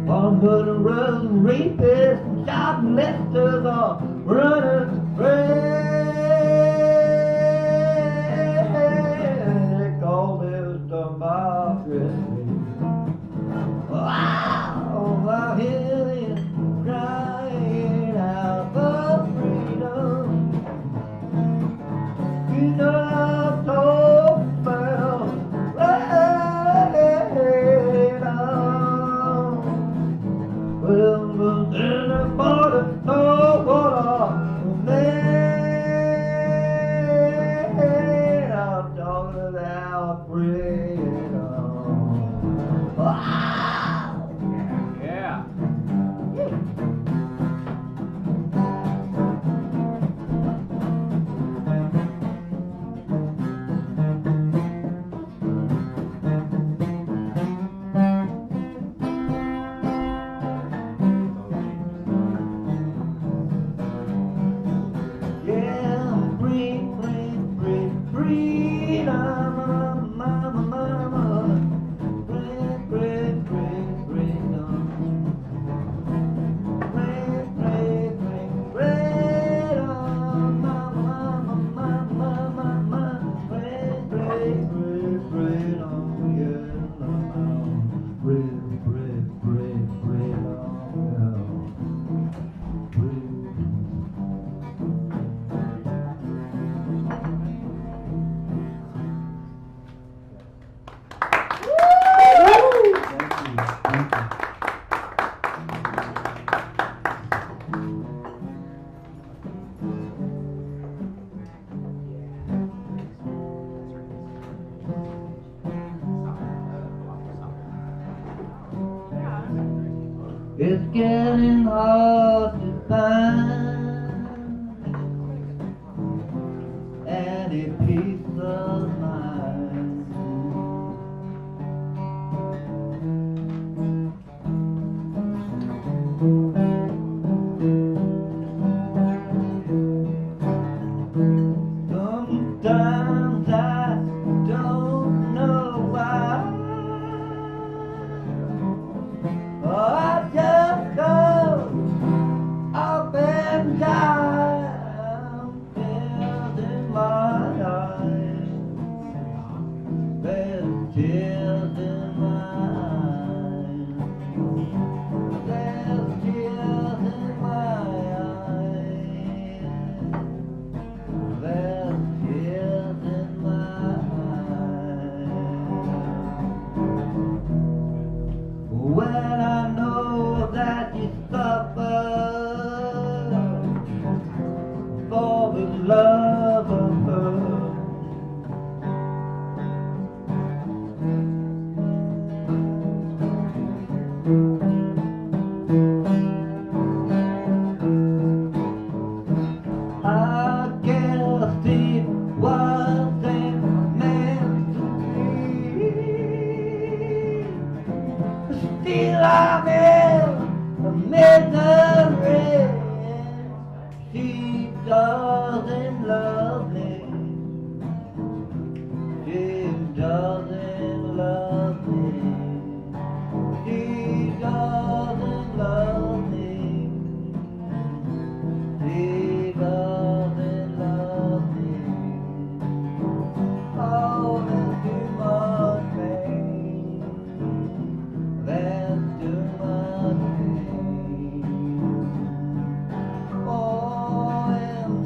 All murderers and rapists and child molesters are running free. They call this democracy. Wow, I hear them crying out for freedom. You know I'm so well, well, anybody know what I mean? I'm talking about freedom. Wow! Yeah. Yeah, free, free, free, freedom, mama, mama, free, free, free, freedom, free, free, free, freedom, mama, mama, mama, mama, free, free, free, freedom, yeah, free, free, free, freedom, yeah, free. It's getting hard to find any peace of mind. Sometimes I don't know why. I just go up and down, tears in my eyes. There's tears in my eyes. There's tears in my eyes. There's tears in my eyes. When I know that you suffer for the love of her, I can't see what they meant to be. Still I'm in a misery. She doesn't love me. She doesn't love me. She doesn't love me. She doesn't love me. Oh, there's too much pain. There's too much pain. Oh, and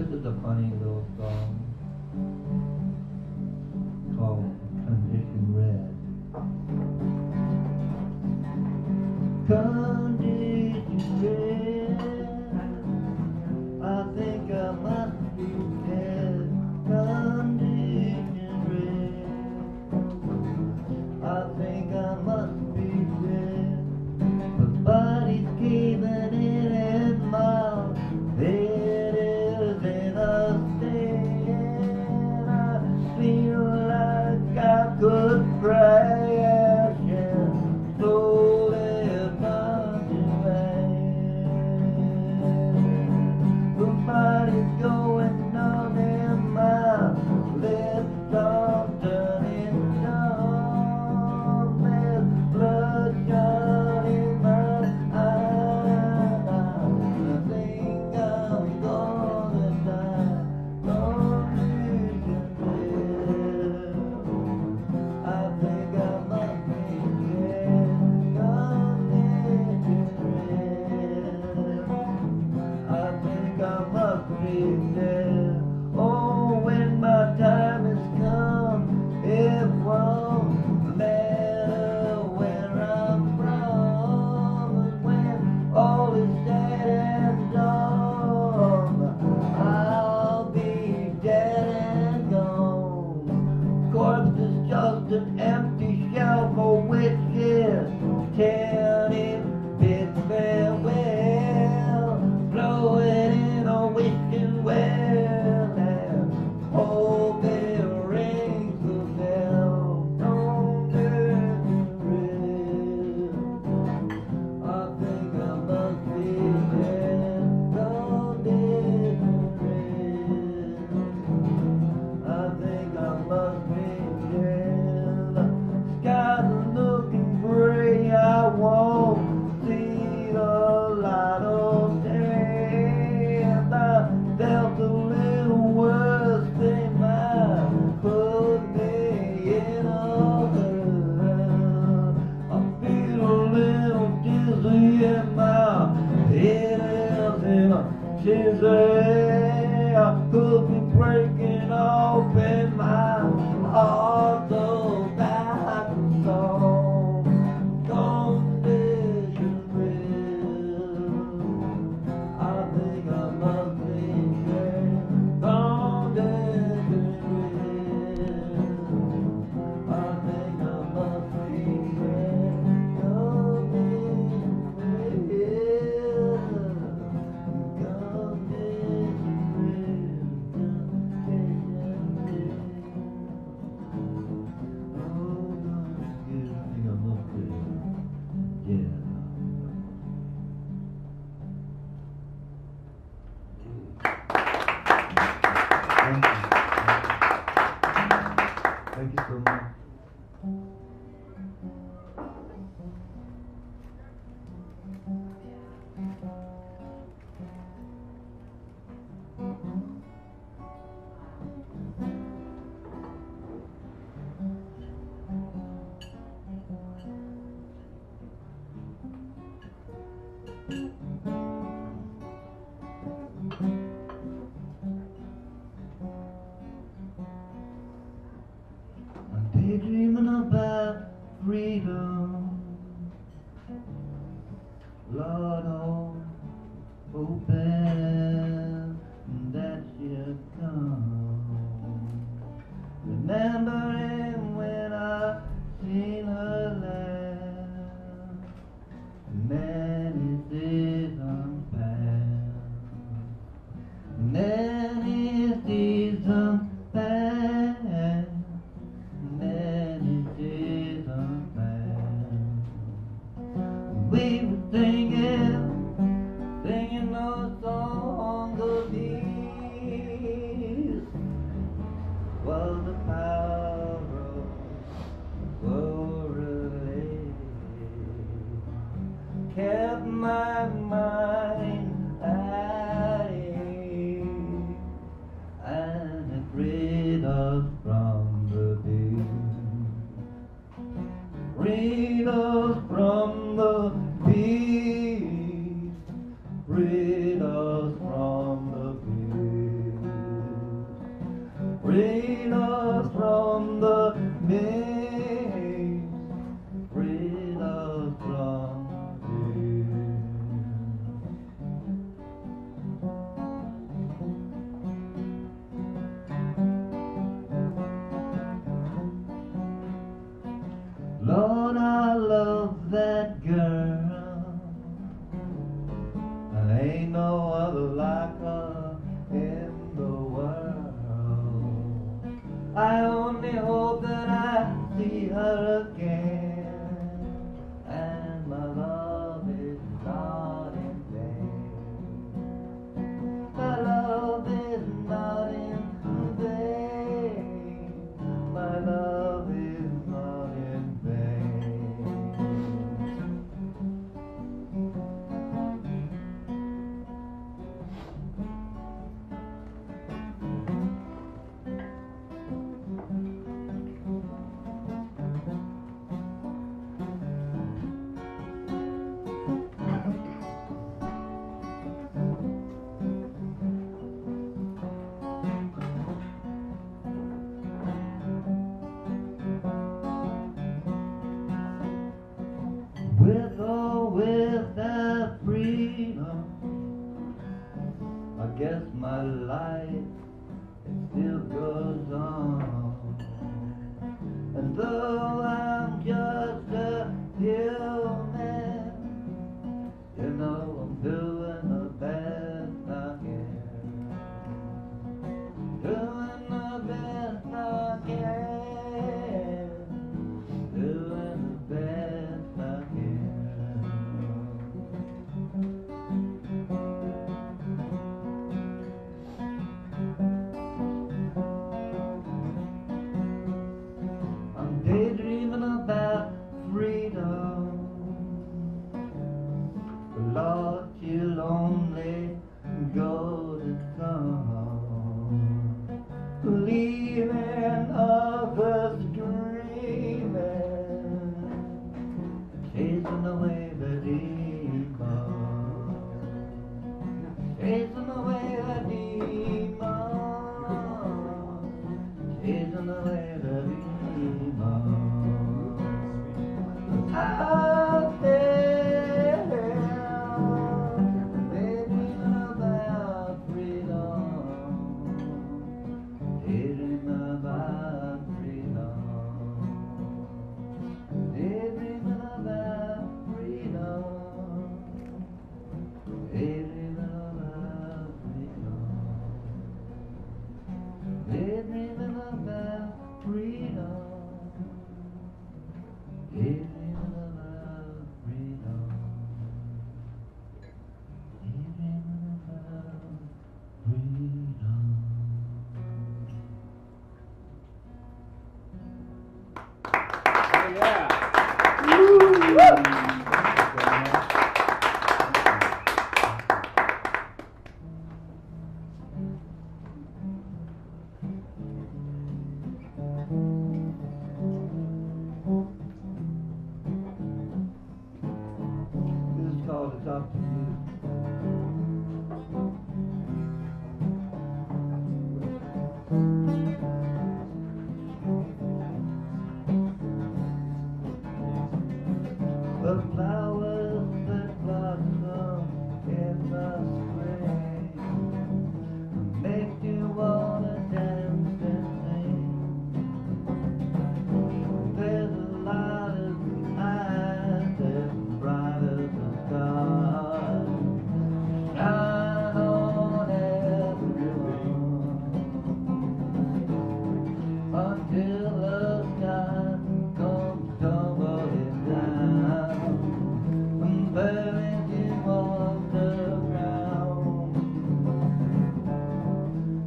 This is a funny little song called Condition Red. Condition red, I think I must be dead. Condition red, I think I must be dead. My body's caving in and my head is in a stand. I feel like I could crash and slowly body's going numb and my lips are turning numb. There's bloodshot in my eyes. I think I'm gonna die. Condition red, I think I must be dead. Condition red, I think I must be dead. Oh, when my time has come, it won't matter where I'm from. And when all is said and done, I'll be dead and gone. Corpse is just an empty shell for which is can't bid farewell. Blow it in a wishing well and hope it rings the bell. Condition red, I think I must be dead. Condition red, I think I must be dead. Sky's looking gray, I won't see the light of day. I felt a little worse, they might put me in a hurt. I feel a little dizzy and my head is in a tizzy. I could be breaking open my heart so bad and so. Condition red, I think I must be dead. Condition red, I think I must be dead. Condition red, Thank you so much. I'm daydreaming about freedom. Lord, hoping that she'll come. Remembering when I seen her last, many seasons past, many seasons past, many seasons past. We were singing those songs of peace. Was the power of glory kept my mind at ease and it freed us from the beast. Freed us from the beast. Freed us from the beast. freed us from the maze, freed us from Lord, I love that girl. There ain't no other like her in the world. I only hope that I see her again, and my love is not in vain. My love is not in vain. My love is not in vain. With or without freedom, I guess my life it still goes on. And though I'm just a human, you know I'm doing the best I can. Doing the best I can. Doing the best I can. I'm daydreaming about freedom, but Lord, you'll only go to come, leaving others dreaming, chasing away the demon, chasing away the demon, chasing away the demon. Out there, daydreaming about freedom, daydreaming about freedom, daydreaming about freedom, daydreaming about freedom, daydreaming about freedom. Daydreaming about freedom. Daydreaming about freedom. Yeah. This is called It's Up to You. The flowers that blossom in the spring make you wanna dance and sing. There's a light in the eyes that's bright as the stars, shine on everyone until the sky comes tumbling down and buries you underground.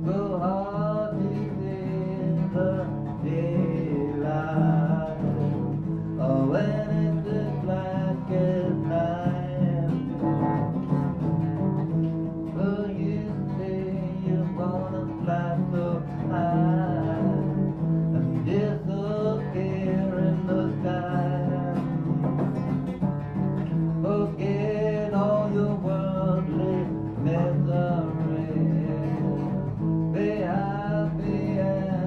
Go hard to see the daylight, oh, when it's as black as night. So you say you wanna fly so high and disappear in the sky. Forget all your worldly misery. Be happy and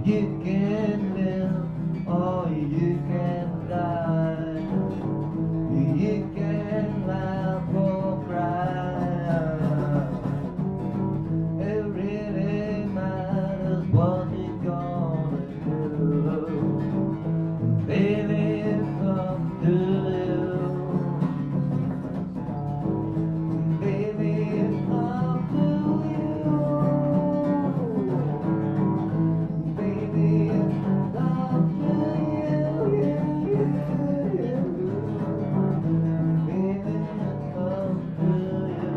You can live or you can die. You can laugh or cry. It really matters what you're gonna do. Baby, it's up to you. Baby, it's up to you. Baby, it's up to you. Baby, it's up to you.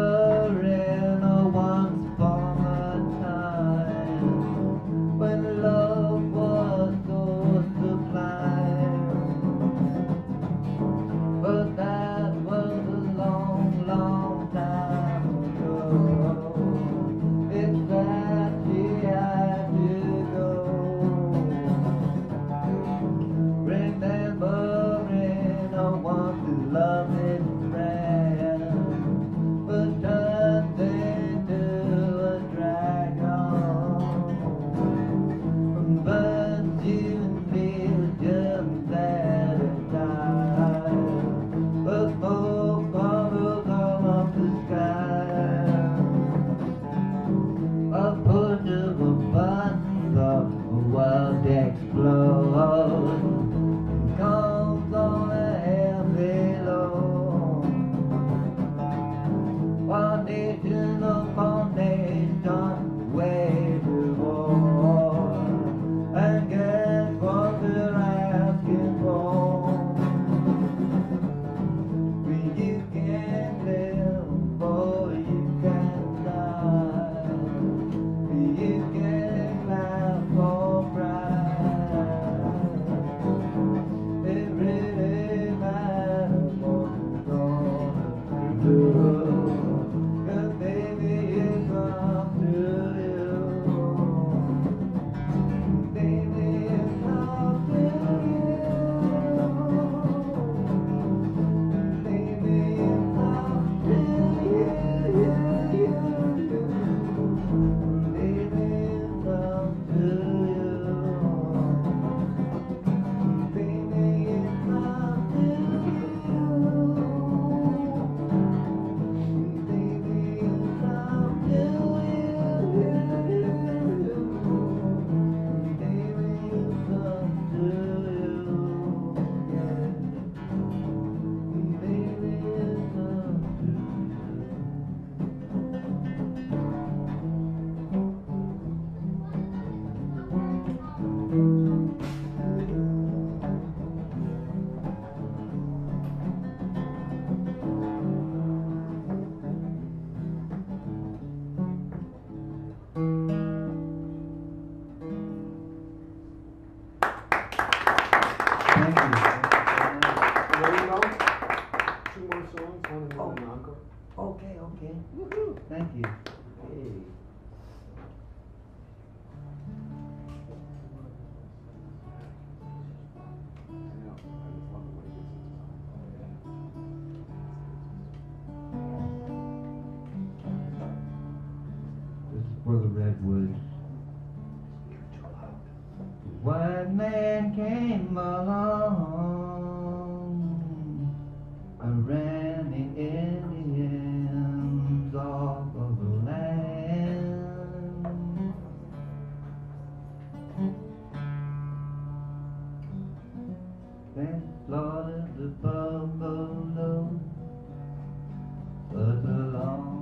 Remembering once upon a time when love was so sublime. But that was a long, long time ago. It's that she had to go. Remembering once to love it friend, but turned into a dragon. But you and me were just that time. But smoke bubbles all up the sky. A push of a button, the world explodes. Comes on a heavy load. One nation upon nation wage war. And guess what they're asking for? You can live or you can die. You can laugh or cry. It really matters what you're gonna do. 'Cause baby, it's up to you. Baby, it's up to you. Baby, it's up to you. Baby, it's up to you. Baby, it's up to you. Baby, it's up to you. Baby, it's up to you. Yeah. Baby, it's up to you. Thank you. There you go. 2 more songs, one and then an encore. Okay. Woohoo. Thank you. Hey. This is for the redwoods. White man came along and ran the Indians off of the land. They slaughtered the buffalo such a long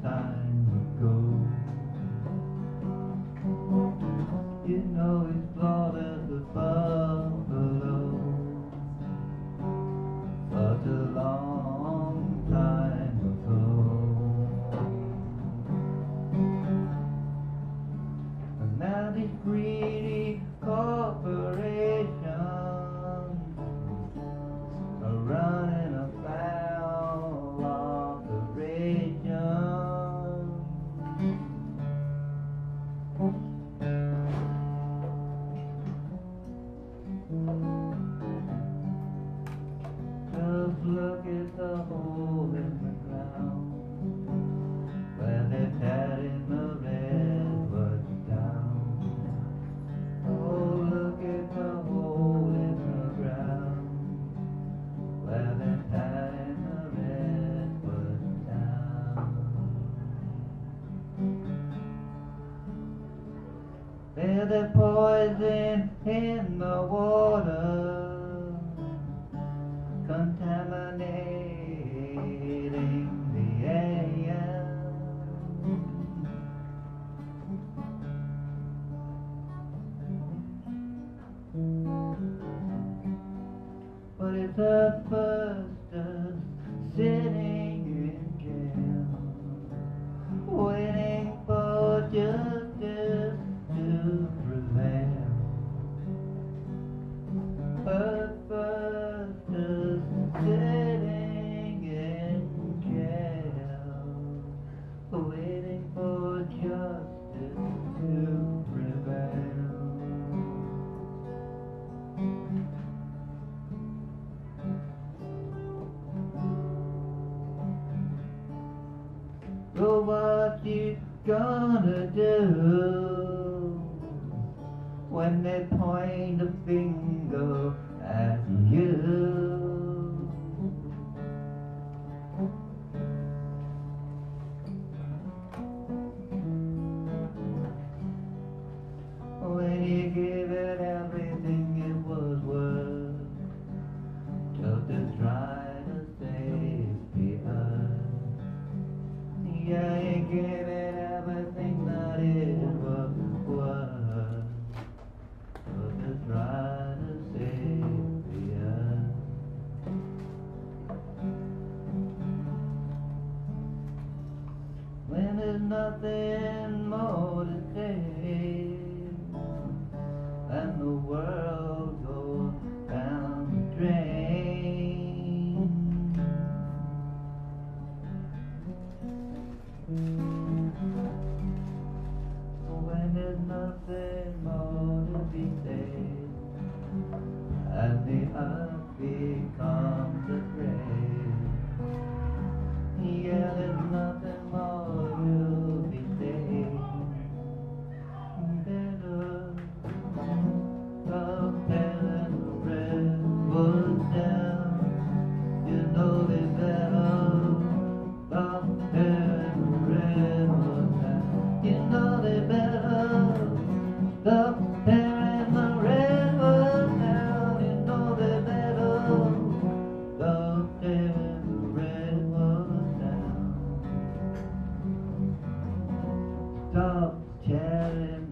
time ago. You know he slaughtered the buffalo such a long time ago. And now these greedy corporations There's a poison in the water, contaminating the air. But it's a first sitting in jail, waiting for justice to prevail. A first sitting in jail, waiting for justice to prevail. So what you gonna do when they point a finger at you? When you give it everything it was worth, just to try to save the earth. Yeah, you give it everything that it was worth, just to try to save the earth. When there's nothing more to say, and the world goes down the drain. When there's nothing more to be said, and the earth becomes a grave. Yeah, there's nothing more to be said. Better up and the red was down. You know they better up and the red was down. You know they better up and the red was down. You know they better up and the red was down. Stop chatting,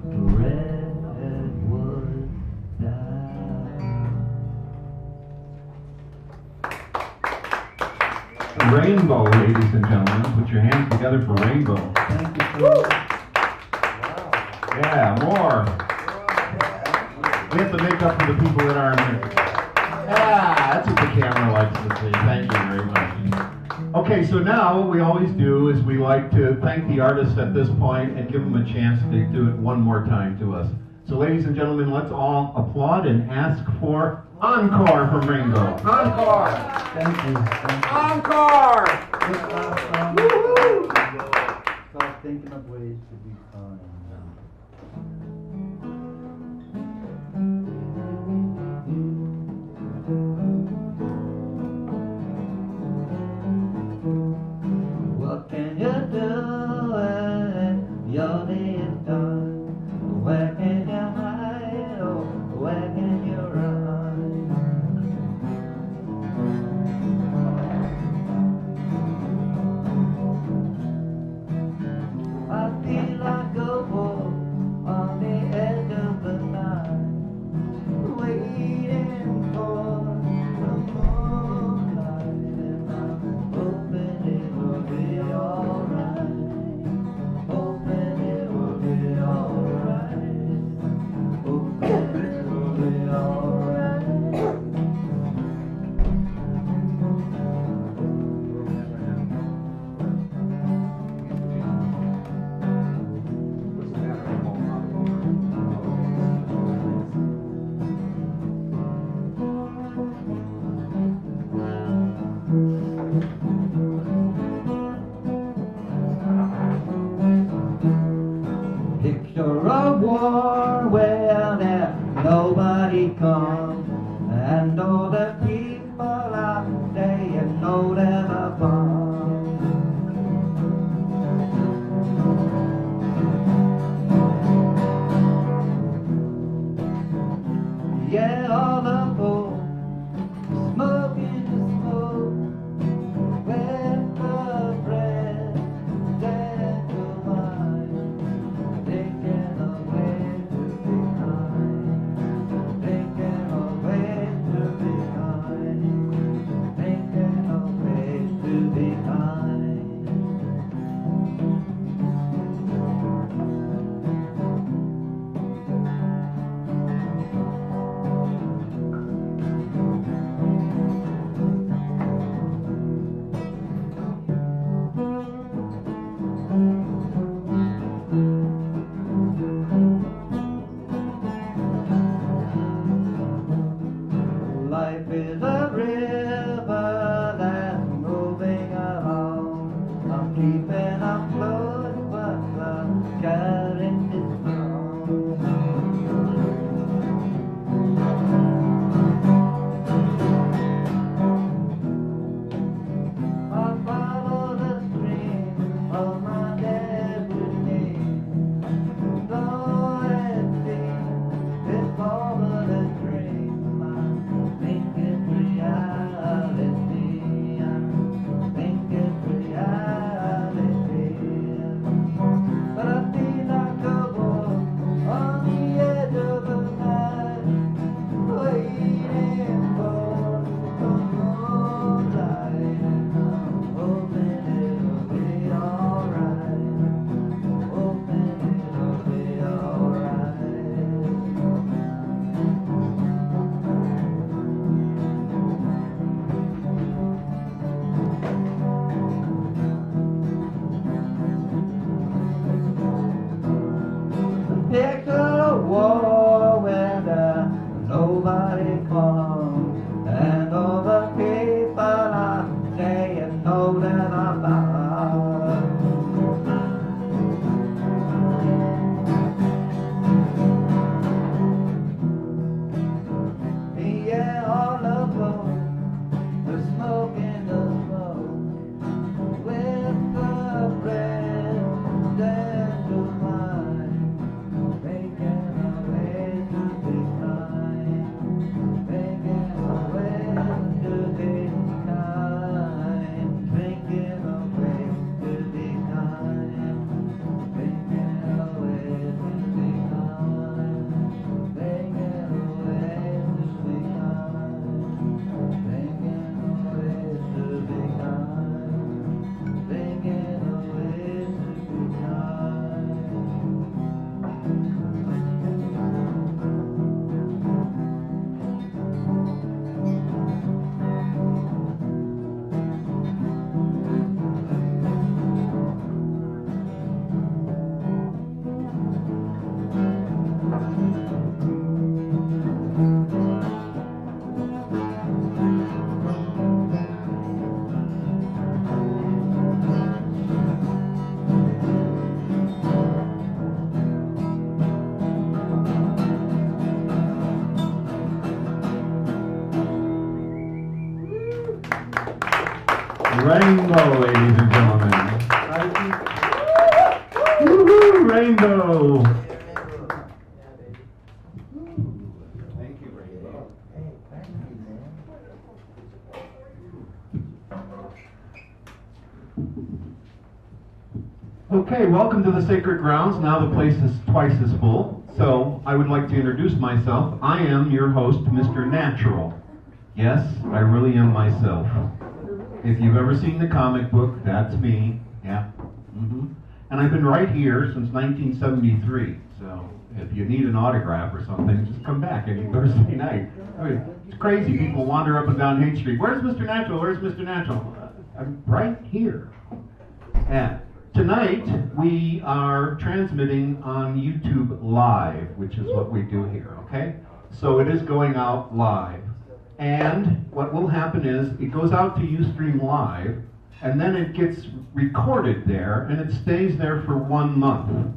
the redwood down. Rainbow, ladies and gentlemen. Put your hands together for Rainbow. Thank you so much. Yeah, more. We have to make up for the people that aren't here. Yeah, that's what the camera likes to see. Thank you very much. Okay, so now what we always do is we like to thank the artists at this point and give them a chance to do it one more time to us. So ladies and gentlemen, let's all applaud and ask for encore from Rainbow. Encore! Thank you. Thank you. Encore! Just start thinking of ways to be kind. What can you do when your day is done? Where can you hide or where can you run? I feel like a take the war when nobody comes, and all the people are saying no, that I'm not. Yeah, all alone, the smoke and the smoke, with the bread and the wine, making a way to be kind, making a way to be kind, making a way to be kind, making a way to be kind, making a way to be kind, making a way to be kind, making a way to be kind. Rainbow, ladies and gentlemen. Woohoo, rainbow. Thank you, Rainbow. Hey, thank you, man. Okay, welcome to the Sacred Grounds. Now the place is twice as full. So I would like to introduce myself. I am your host, Mr. Natural. Yes, I really am myself. If you've ever seen the comic book, that's me. Yeah. And I've been right here since 1973. So if you need an autograph or something, just come back any Thursday night. I mean, it's crazy. People wander up and down Haight Street. Where's Mr. Natural? Where's Mr. Natural? I'm right here. And tonight we are transmitting on YouTube Live, which is what we do here, okay? So it is going out live. And what will happen is it goes out to Ustream Live, and then it gets recorded there, and it stays there for 1 month.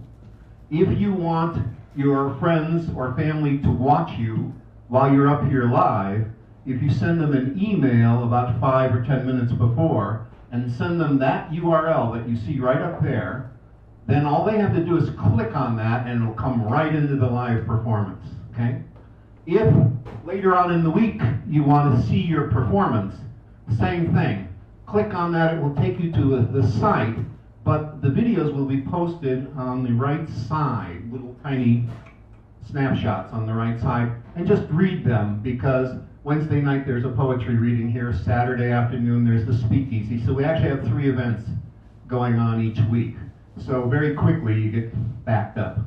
If you want your friends or family to watch you while you're up here live, if you send them an email about 5 or 10 minutes before, and send them that URL that you see right up there, then all they have to do is click on that, and it'll come right into the live performance, okay? If later on in the week you want to see your performance, same thing. Click on that, it will take you to the site, but the videos will be posted on the right side, little tiny snapshots on the right side, and just read them, because Wednesday night there's a poetry reading here, Saturday afternoon there's the speakeasy, so we actually have 3 events going on each week. So very quickly you get backed up.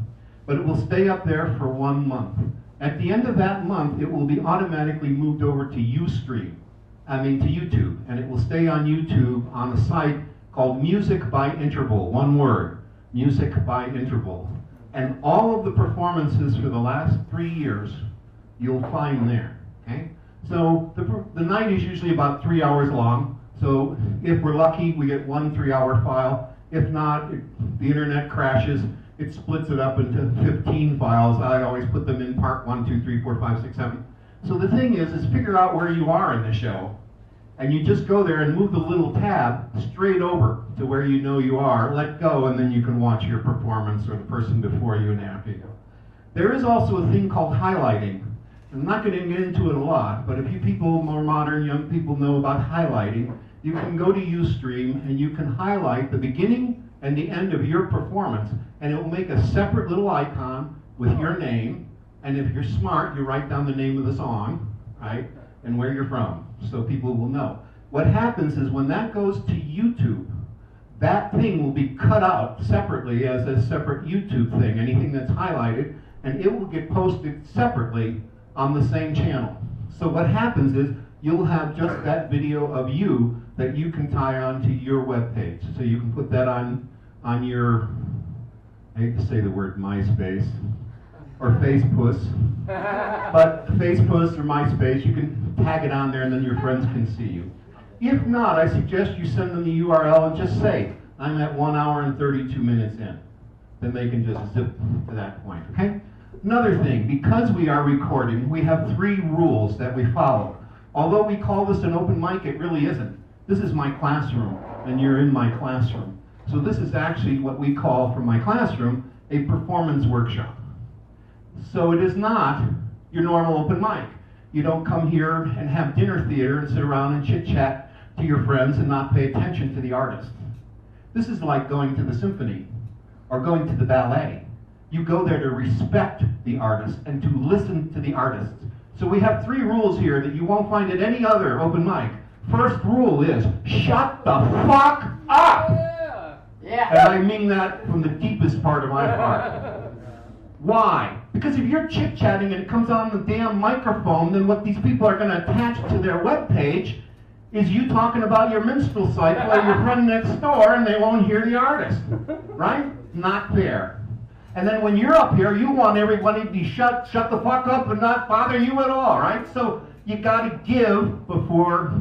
But it will stay up there for 1 month. At the end of that month, it will be automatically moved over to YouTube, and it will stay on YouTube on a site called Music by Interval, one word, Music by Interval. And all of the performances for the last 3 years, you'll find there, okay? So the night is usually about 3 hours long, so if we're lucky, we get 1 3-hour file. If not, the internet crashes, it splits it up into 15 files. I always put them in part 1, 2, 3, 4, 5, 6, 7. So the thing is figure out where you are in the show, and you just go there and move the little tab straight over to where you know you are, let go, and then you can watch your performance or the person before you and after you. There is also a thing called highlighting. I'm not going to get into it a lot, but if you people, more modern young people, know about highlighting, you can go to Ustream and you can highlight the beginning and the end of your performance, and it will make a separate little icon with your name, and if you're smart, you write down the name of the song, right, and where you're from, so people will know. What happens is when that goes to YouTube, that thing will be cut out separately as a separate YouTube thing, anything that's highlighted, and it will get posted separately on the same channel. So what happens is you'll have just that video of you that you can tie onto your webpage. So you can put that on your, I hate to say the word MySpace, or Facepuss. But Facepuss or MySpace, you can tag it on there and then your friends can see you. If not, I suggest you send them the URL and just say, I'm at 1 hour and 32 minutes in. Then they can just zip to that point, okay? Another thing, because we are recording, we have 3 rules that we follow. Although we call this an open mic, it really isn't. This is my classroom, and you're in my classroom. So this is actually what we call, from my classroom, a performance workshop. So it is not your normal open mic. You don't come here and have dinner theater and sit around and chit-chat to your friends and not pay attention to the artist. This is like going to the symphony or going to the ballet. You go there to respect the artist and to listen to the artist. So we have 3 rules here that you won't find at any other open mic. First rule is, shut the fuck up! Yeah. And I mean that from the deepest part of my heart. Why? Because if you're chit-chatting and it comes on the damn microphone, then what these people are going to attach to their webpage is you talking about your menstrual cycle or your friend next door, and they won't hear the artist. Right? Not fair. And then when you're up here, you want everybody to shut the fuck up and not bother you at all, right? So you got to give before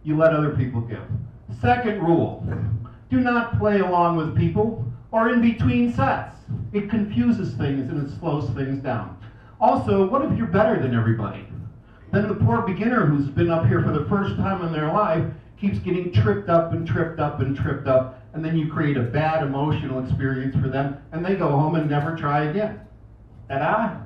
you let other people give. Second rule, do not play along with people or in between sets. It confuses things and it slows things down. Also, what if you're better than everybody? Then the poor beginner who's been up here for the first time in their life keeps getting tripped up and tripped up and tripped up, and then you create a bad emotional experience for them, and they go home and never try again. Ta-da?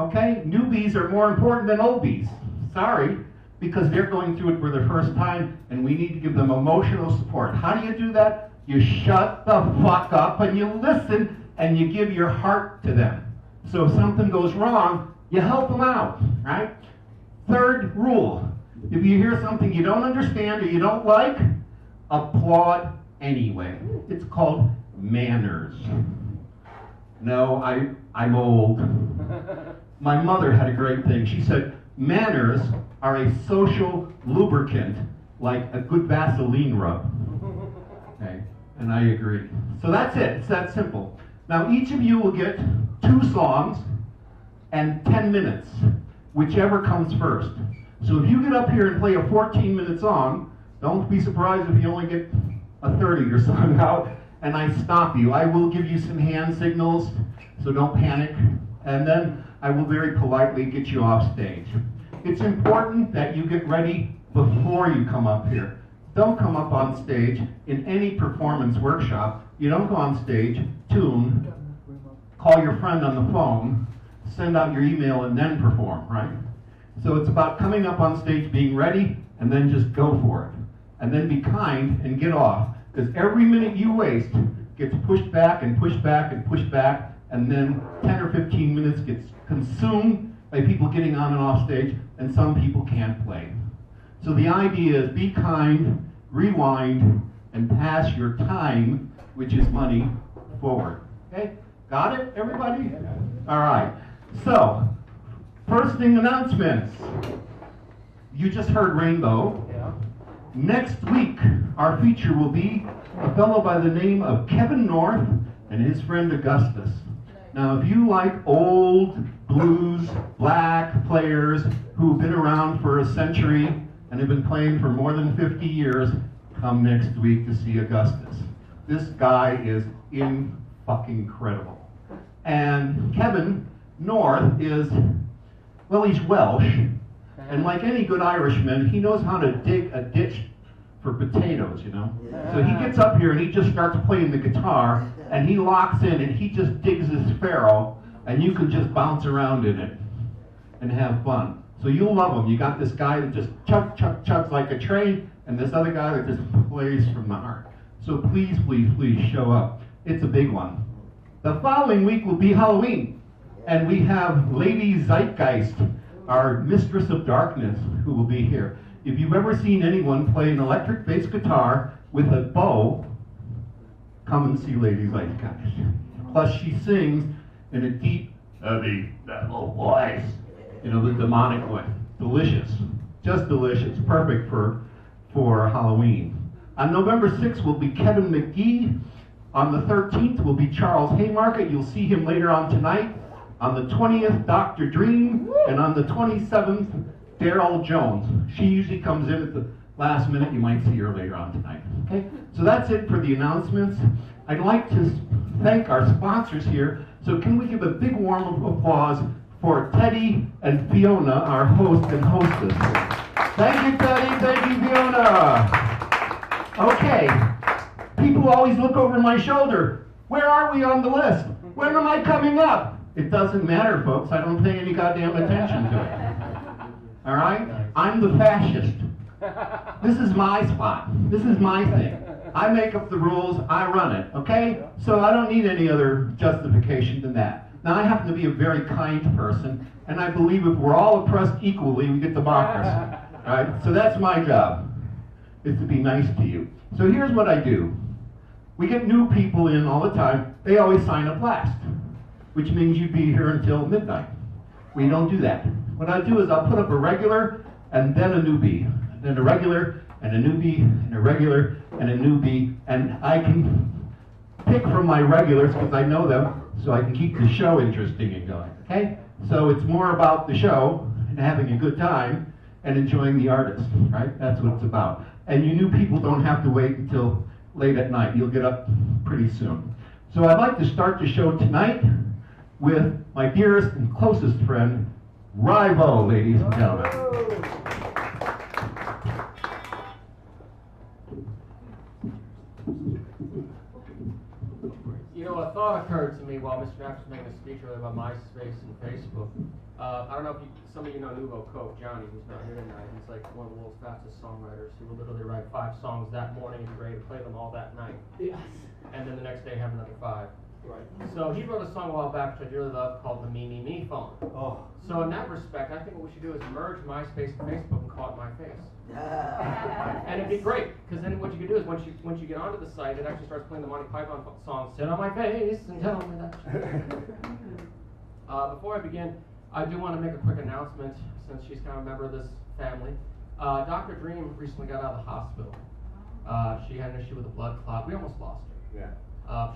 Okay? Newbies are more important than oldies. Sorry, because they're going through it for the first time, and we need to give them emotional support. How do you do that? You shut the fuck up and you listen and you give your heart to them. So if something goes wrong, you help them out, right? Third rule, if you hear something you don't understand or you don't like, applaud anyway. It's called manners. No, I'm old. My mother had a great thing. She said, manners are a social lubricant, like a good Vaseline rub. Okay, and I agree. So that's it. It's that simple. Now each of you will get 2 songs and 10 minutes, whichever comes first. So if you get up here and play a 14-minute song, don't be surprised if you only get a third of your song out and I stop you. I will give you some hand signals, so don't panic, and then I will very politely get you off stage. It's important that you get ready before you come up here. Don't come up on stage in any performance workshop. You don't go on stage, tune, call your friend on the phone, send out your email, and then perform, right? So it's about coming up on stage, being ready, and then just go for it. And then be kind and get off. Because every minute you waste gets pushed back and pushed back and pushed back, and then 10 or 15 minutes gets consumed by people getting on and off stage, and some people can't play. So the idea is be kind, rewind, and pass your time, which is money, forward. Okay? Got it, everybody? All right. So, first thing, announcements. You just heard Rainbow. Yeah. Next week, our feature will be a fellow by the name of Kevin North and his friend Augustus. Now, if you like old blues, black players who've been around for a century and have been playing for more than 50 years, come next week to see Augustus. This guy is incredible. And Kevin North is, well, he's Welsh. And like any good Irishman, he knows how to dig a ditch for potatoes, you know? So he gets up here and he just starts playing the guitar, and he locks in and he just digs his furrow, and you can just bounce around in it and have fun. So you'll love him. You got this guy that just chucks like a train, and this other guy that just plays from the heart. So please, please, please show up. It's a big one. The following week will be Halloween, and we have Lady Zeitgeist, our Mistress of Darkness, who will be here. If you've ever seen anyone play an electric bass guitar with a bow, come and see Lady Zeitgeist. Plus she sings in a deep, heavy, metal voice. You know, the demonic voice. Delicious. Just delicious. Perfect for Halloween. On November 6th will be Kevin McGee. On the 13th will be Charles Haymarket. You'll see him later on tonight. On the 20th, Dr. Dream, and on the 27th, Daryl Jones. She usually comes in at the last minute. You might see her later on tonight. Okay, so that's it for the announcements. I'd like to thank our sponsors here. So can we give a big warm applause for Teddy and Fiona, our host and hostess. Thank you, Teddy. Thank you, Fiona. Okay. People always look over my shoulder. Where are we on the list? When am I coming up? It doesn't matter, folks. I don't pay any goddamn attention to it. All right? I'm the fascist. This is my spot. This is my thing. I make up the rules. I run it. Okay? So I don't need any other justification than that. Now, I happen to be a very kind person, and I believe if we're all oppressed equally, we get democracy. Right? So that's my job, is to be nice to you. So here's what I do. We get new people in all the time. They always sign up last, which means you'd be here until midnight. We don't do that. What I do is I'll put up a regular and then a newbie, and then a regular and a newbie and a regular and a newbie, and I can pick from my regulars because I know them, so I can keep the show interesting and going. Okay? So it's more about the show and having a good time and enjoying the artist, right? That's what it's about. And you new people don't have to wait until late at night. You'll get up pretty soon. So I'd like to start the show tonight with my dearest and closest friend, Rivo, ladies and gentlemen. You know, a thought occurred to me while Mr. Knapp was making a speech earlier about MySpace and Facebook. I don't know if some of you know Nouveau Coke, Johnny, who's not here tonight. He's like one of the world's fastest songwriters. He will literally write 5 songs that morning and be ready to play them all that night. Yes. And then the next day have another 5. Right. So he wrote a song a while back, which I dearly love, called the Me, Me, Me phone. Oh. So in that respect, I think what we should do is merge MySpace and Facebook and call it My Face. And it'd be great, because then what you can do is once you get onto the site, it actually starts playing the Monty Python song, "Sit on my face and tell me that." Before I begin, I do want to make a quick announcement, since she's kind of a member of this family. Dr. Dream recently got out of the hospital. She had an issue with a blood clot. We almost lost her. Yeah.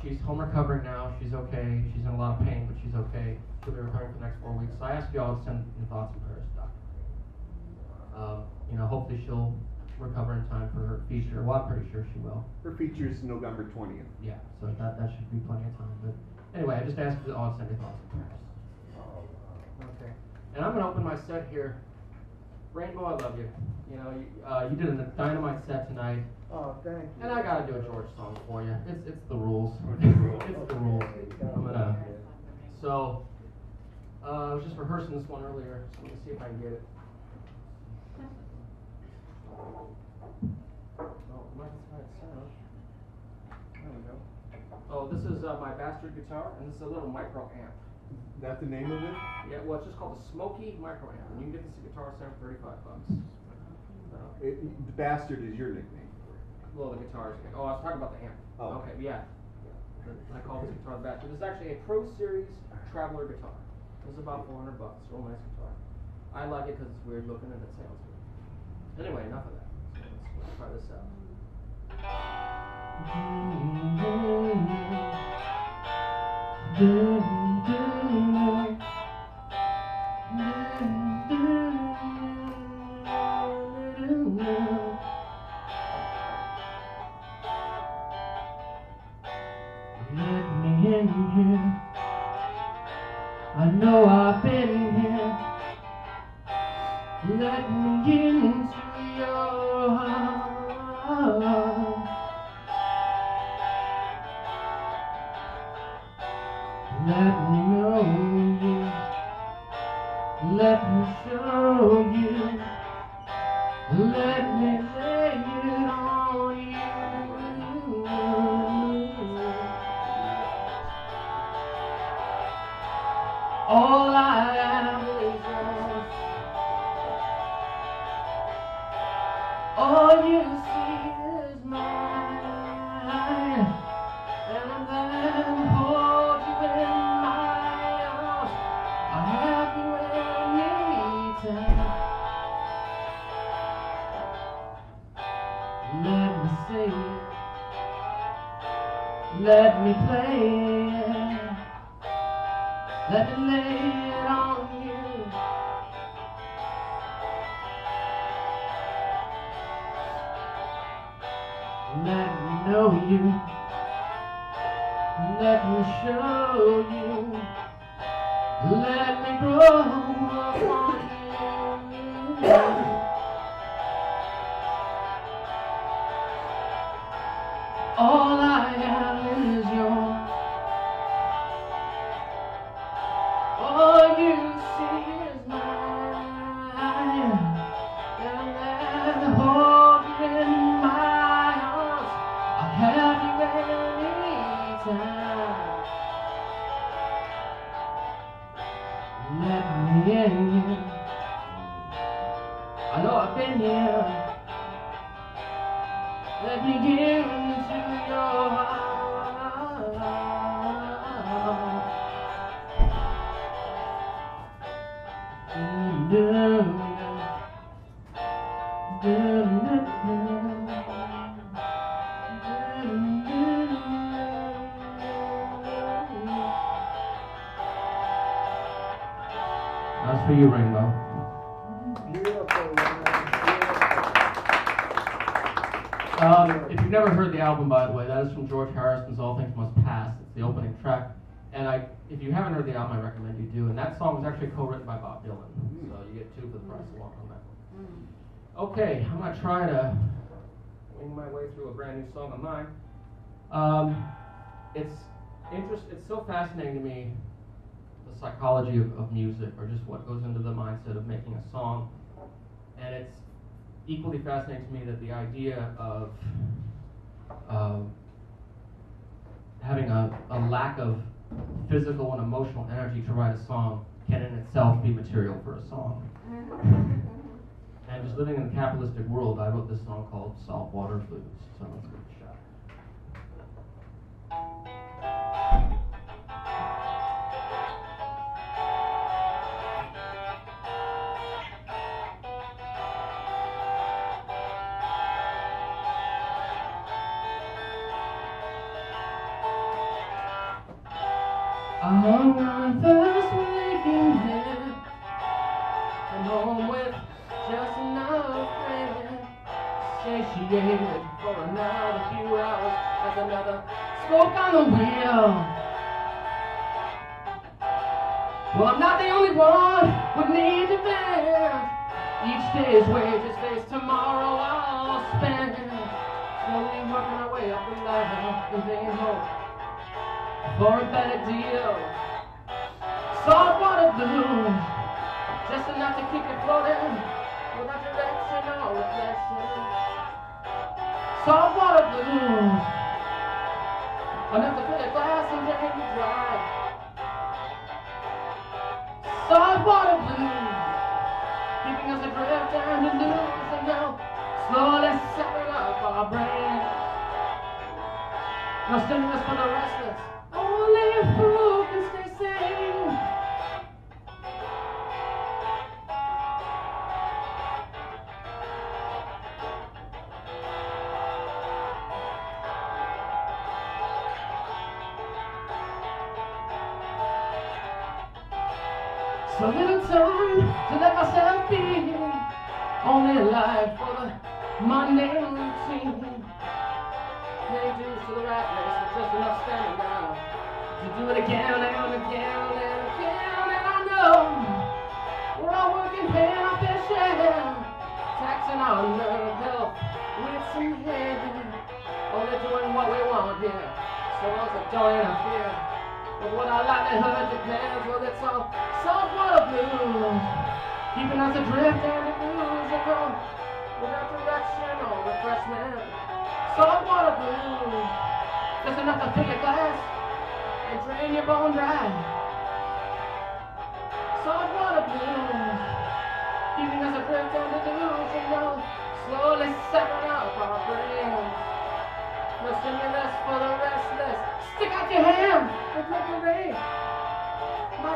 She's home recovering now. She's okay. She's in a lot of pain, but she's okay. She'll be recovering for the next 4 weeks. So I ask you all to send your thoughts and prayers to Dr. Hopefully she'll recover in time for her feature. Well, I'm pretty sure she will. Her feature's November 20th. Yeah, so that should be plenty of time. But anyway, I just ask you all to send your thoughts and prayers. Okay. And I'm going to open my set here. Rainbow, I love you. You know, you did a dynamite set tonight. Oh, thank you. And I got to do a George song for you. It's the rules. It's the rules. So, I was just rehearsing this one earlier, so let me see if I can get it. Oh, mine's right sound. There we go. Oh, this is my bastard guitar, and this is a little micro amp. That's the name of it? Yeah, well, it's just called the Smoky Micro Amp, and you can get this guitar set for $35. The Bastard is your nickname. Well, the guitar is. Oh, I was talking about the amp. Oh. Okay, yeah. I call this guitar the Bastard. This is actually a Pro Series Traveler guitar. This is about $400. It's a real nice guitar. I like it because it's weird looking and it sounds good. Anyway, enough of that. So let's try this out. Let me in here. I know I've been here. Let me into your heart. Let me know you. Let me show you. Let me lay it on you. All I am is yours. All you see is mine. And then hold you in my arms. I have you anytime. Let me say it. Let me play it. Let me lay it on you. Let me know you. Let me show you. Let me grow up on you. All I have is yours. All you see is mine. And that hold you in my arms. I'll have you anytime. Let me in you. I know I've been here. Let me get into your heart. That's for you, Rainbow. Beautiful, man. If you've never heard the album, by the way, that is from George Harrison's All Things Must Pass. It's the opening track. And if you haven't heard the album, I recommend you do. And that song was actually co-written by Bob Dylan. So you get two for the price of one on that one. Okay, I'm going to try to wing my way through a brand new song of mine. It's so fascinating to me, the psychology of music, or just what goes into the mindset of making a song. And it's equally fascinating to me that the idea of having a lack of physical and emotional energy to write a song can in itself be material for a song. And just living in the capitalistic world, I wrote this song called Saltwater Blues. So let's give it a shot. I'm on first waking head, and home with just enough bread, satiated for another few hours, as another spoke on the wheel. Well, I'm not the only one with need to bear. Each day's wages face tomorrow I'll spend, slowly working our way up the ladder, and bringing hope for a better deal. Saltwater blues, just enough to keep you floating without direction or reflection. Saltwater blues, enough to fill a glass and drain you dry. Saltwater blues, keeping us adrift and delusional, slowly severing up our brains. No stimulus for the restless, only a fool can stay sane. So little time to let myself be, only alive for the mundane routine. Pay dues to the rat race with just enough stamina to do it again and again and again. And I know we're all working, paying our fair share, taxing our nerve health with some hair. Only doing what we want here, so long as it don't interfere with what our livelihood depends. Well, it's all saltwater blues, keeping us adrift and delusional, without direction or refreshment. Saltwater blues, just enough to fill your glass and drain your bone dry. Saltwater blues, keeping us adrift and delusional, slowly severing up our brains. No stimulus for the restless. Stick out your hand and let the rain. My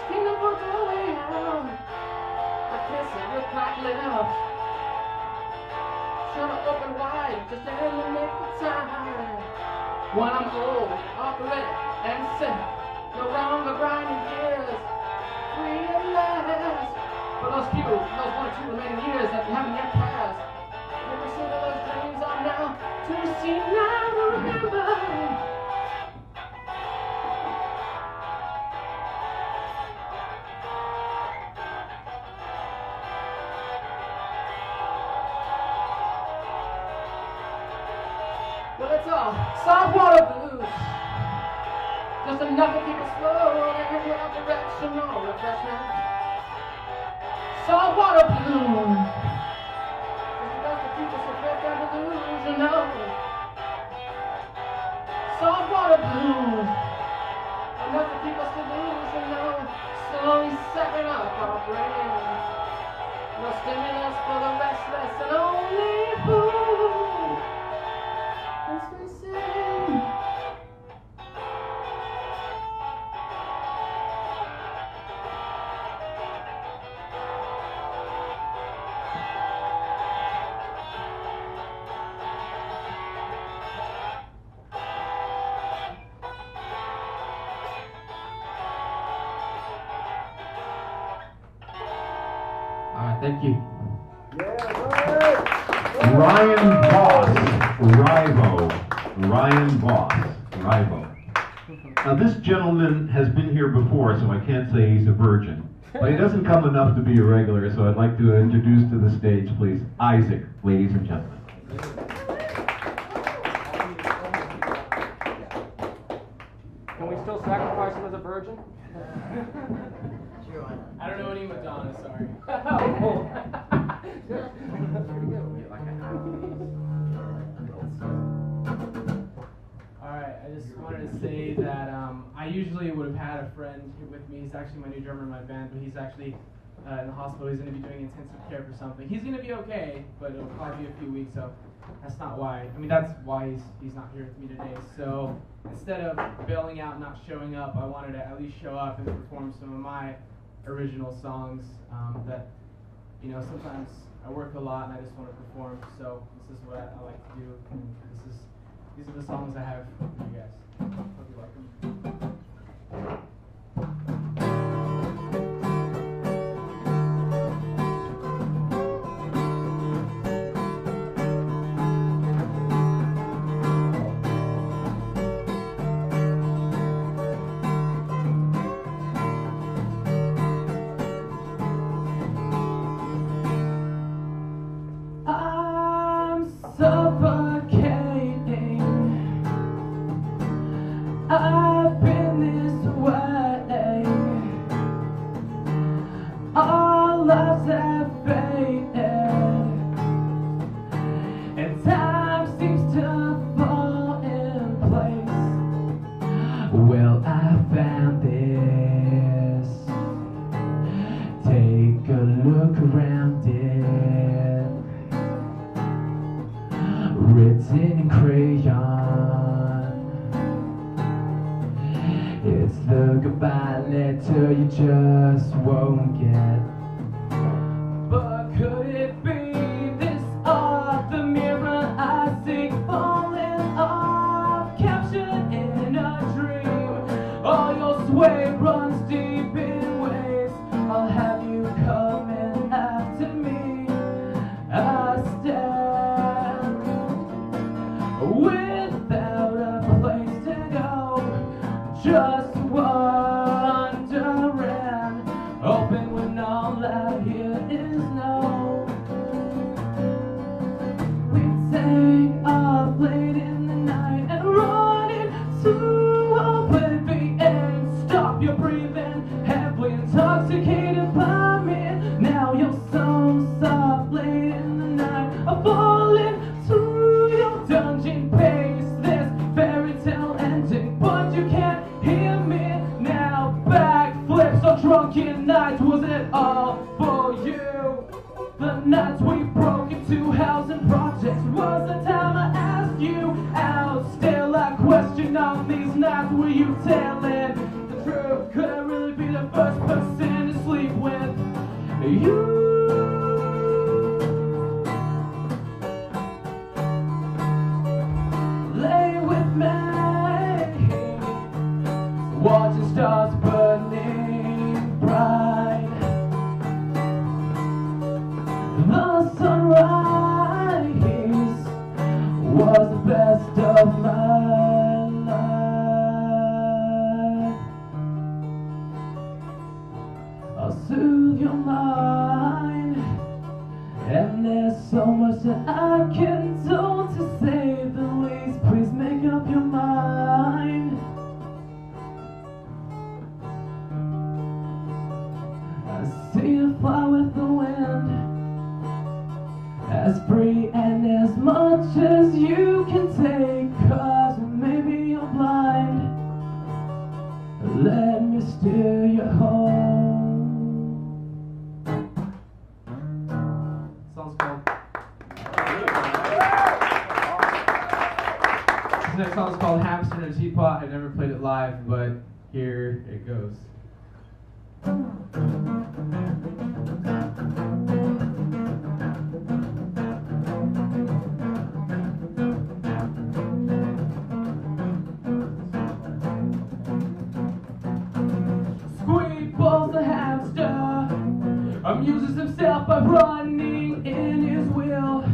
skin will put away out. I kiss it with cracked lips. Shut it open wide, just to eliminate the time. When I'm old, operatic, and sick, no longer grinding gears, free at last. For those few, those 1 or 2 remaining years that haven't yet passed, the pursuit of those dreams are now to see, now to remember. Well, it's all saltwater blues. Just enough to keep us floating without direction or refreshment. Saltwater blues. Just enough to keep us adrift and delusional. Saltwater blues. Enough to keep us delusional. Slowly sucking up our brains. No stimulus for the restless and only fool. As we sing. All right, thank you. Ryan Voss, Ryan Voss, Rivo. Now this gentleman has been here before, so I can't say he's a virgin. But he doesn't come enough to be a regular, so I'd like to introduce to the stage, please, Isaac, ladies and gentlemen. Can we still sacrifice him as a virgin? I don't know any Madonna, sorry. Alright, I just wanted to say that I usually would have had a friend here with me. He's actually my new drummer in my band, but he's actually in the hospital. He's going to be doing intensive care for something. He's going to be okay, but it'll probably be a few weeks, so that's not why. I mean, that's why he's not here with me today. So instead of bailing out and not showing up, I wanted to at least show up and perform some of my original songs that, you know, sometimes I work a lot and I just want to perform, so this is what I like to do, and these are the songs I have for you guys. Hope you like them. I've been this way. All lives have faded, and time seems to fall in place. Well, I found this. Take a look around it, written in crayon. It's the goodbye letter you just won't get. But could it be this off the mirror I see falling off, captured in a dream? All your sway runs deep in waves. I'll have you coming after me. I stand without a place to go, just wondering, hoping when all out here is no. We take off late in the night and run into oblivion. Stop your breathing, heavily intoxicated by me. Now you're so soft late in the night. I fall into your dungeon pace, this fairy tale ending, but you can't hear me now. Backflips on drunken nights, was it all for you? The nights we broke into housing projects, was the time I asked you out. Still I question on these nights, were you telling the truth? Could I really be the first person to sleep with you? Lay with me, watching stars I'll soothe your mind. And there's so much that I can do, to say the least. Please make up your mind. I see you fly with the wind, as free and as much as you can take. 'Cause maybe you're blind. Let me steer you home. Song's called. This next song's called Hamster in a Teapot. I never played it live, but here it goes. Squeakballs the hamster amuses himself by running in his wheel.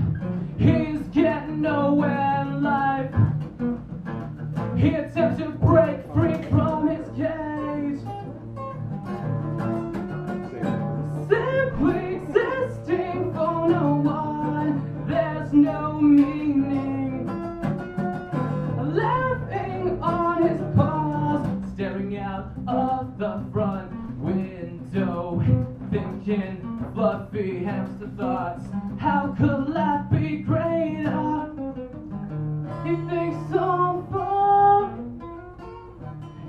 He's getting nowhere in life. He attempts to break free from his cage, simply existing for no one. There's no meaning, laughing on his paws, staring out of the front window, thinking fluffy hamster thoughts. How could life be greater? He thinks so far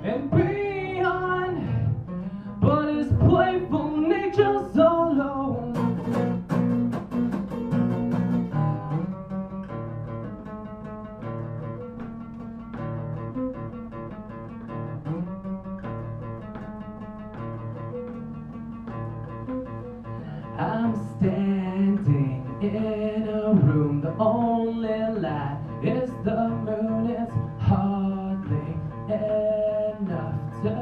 and beyond, but his playful nature's all alone. I'm standing in a room, the only light is the moon. It's hardly enough to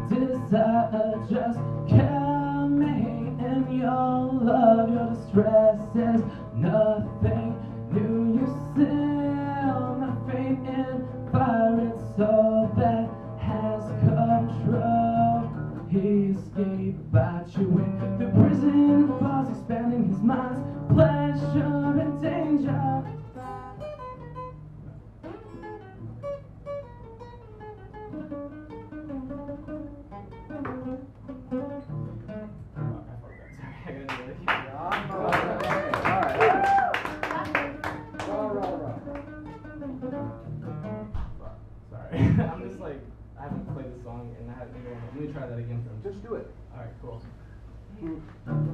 desire, just coming in your love. Your distress is nothing new. You still my faith in fire, it's all that has control. He escaped by chewing the prison bars, expanding his mind's pleasure and danger. Sorry, I'm just like, I haven't played this song and I haven't been. Let me try that again for him. Just do it. Alright, cool.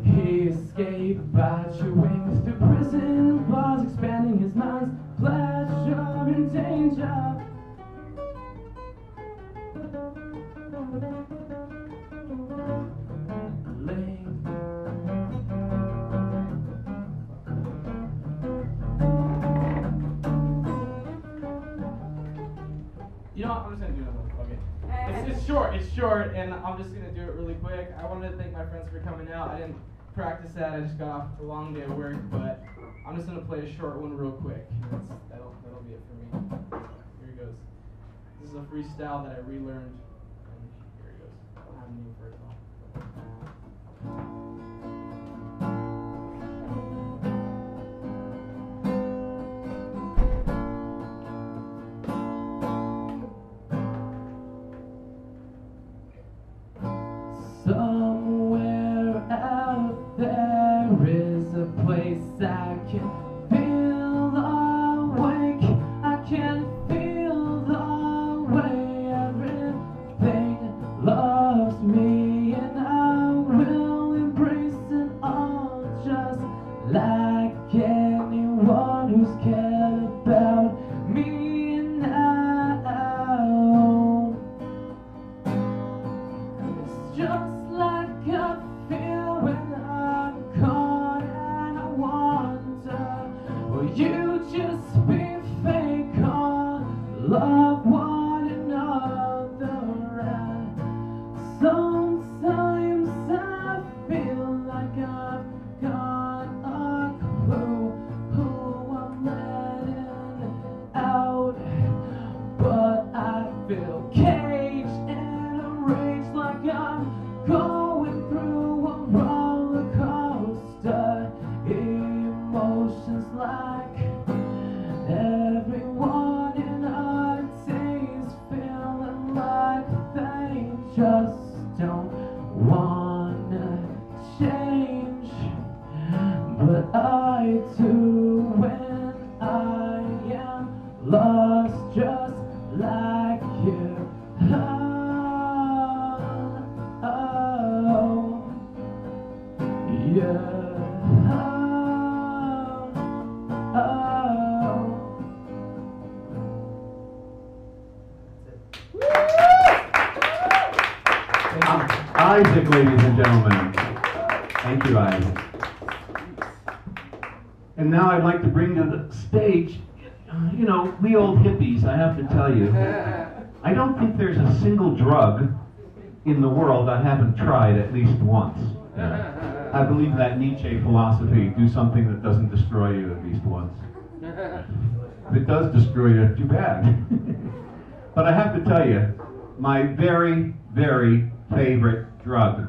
He escaped by chewing through prison bars, expanding his mind's pleasure and danger. You know what? I'm just gonna do another one. Okay. It's short, and I'm just gonna do it really quick. I wanted to thank my friends for coming out. I didn't practice that. I just got off a long day of work, but I'm just gonna play a short one real quick. That'll be it for me. Here it goes. This is a freestyle that I relearned. And here it goes. I don't have any for it at all. Somewhere out there is a place I can feel awake. I can feel the way everything loves me, and I will embrace it all, just like anyone who's cared about me now. It's just like I feel when I'm caught and I wonder way to when I am lost just like you. Oh, yeah. Isaac, ladies and gentlemen. Thank you, Isaac. And now I'd like to bring to the stage, you know, we old hippies, I have to tell you, I don't think there's a single drug in the world I haven't tried at least once. I believe that Nietzsche philosophy, do something that doesn't destroy you at least once. If it does destroy you, too bad. But I have to tell you, my very, very favorite drug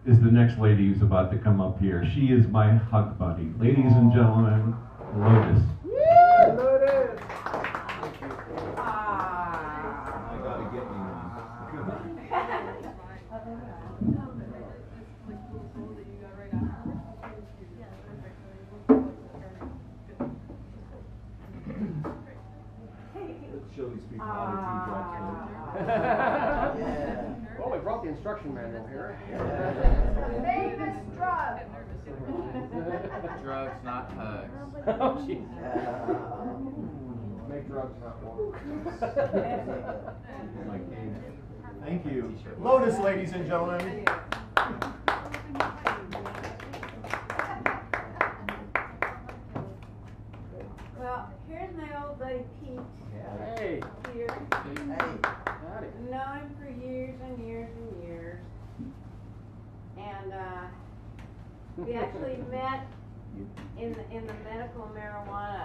is the next lady who's about to come up here. She is my hug buddy. Ladies and gentlemen, Lotus. Lotus. I gotta get me one. Let's show these people how to Well, we brought the instruction manual here. Famous drug. Drugs, not hugs. Oh, jeez. Make drugs, not war. Thank you. Lotus, ladies and gentlemen. Well, here's my old buddy Pete. Hey. Here. Howdy. Known him for years and years and years. And we actually met in the medical marijuana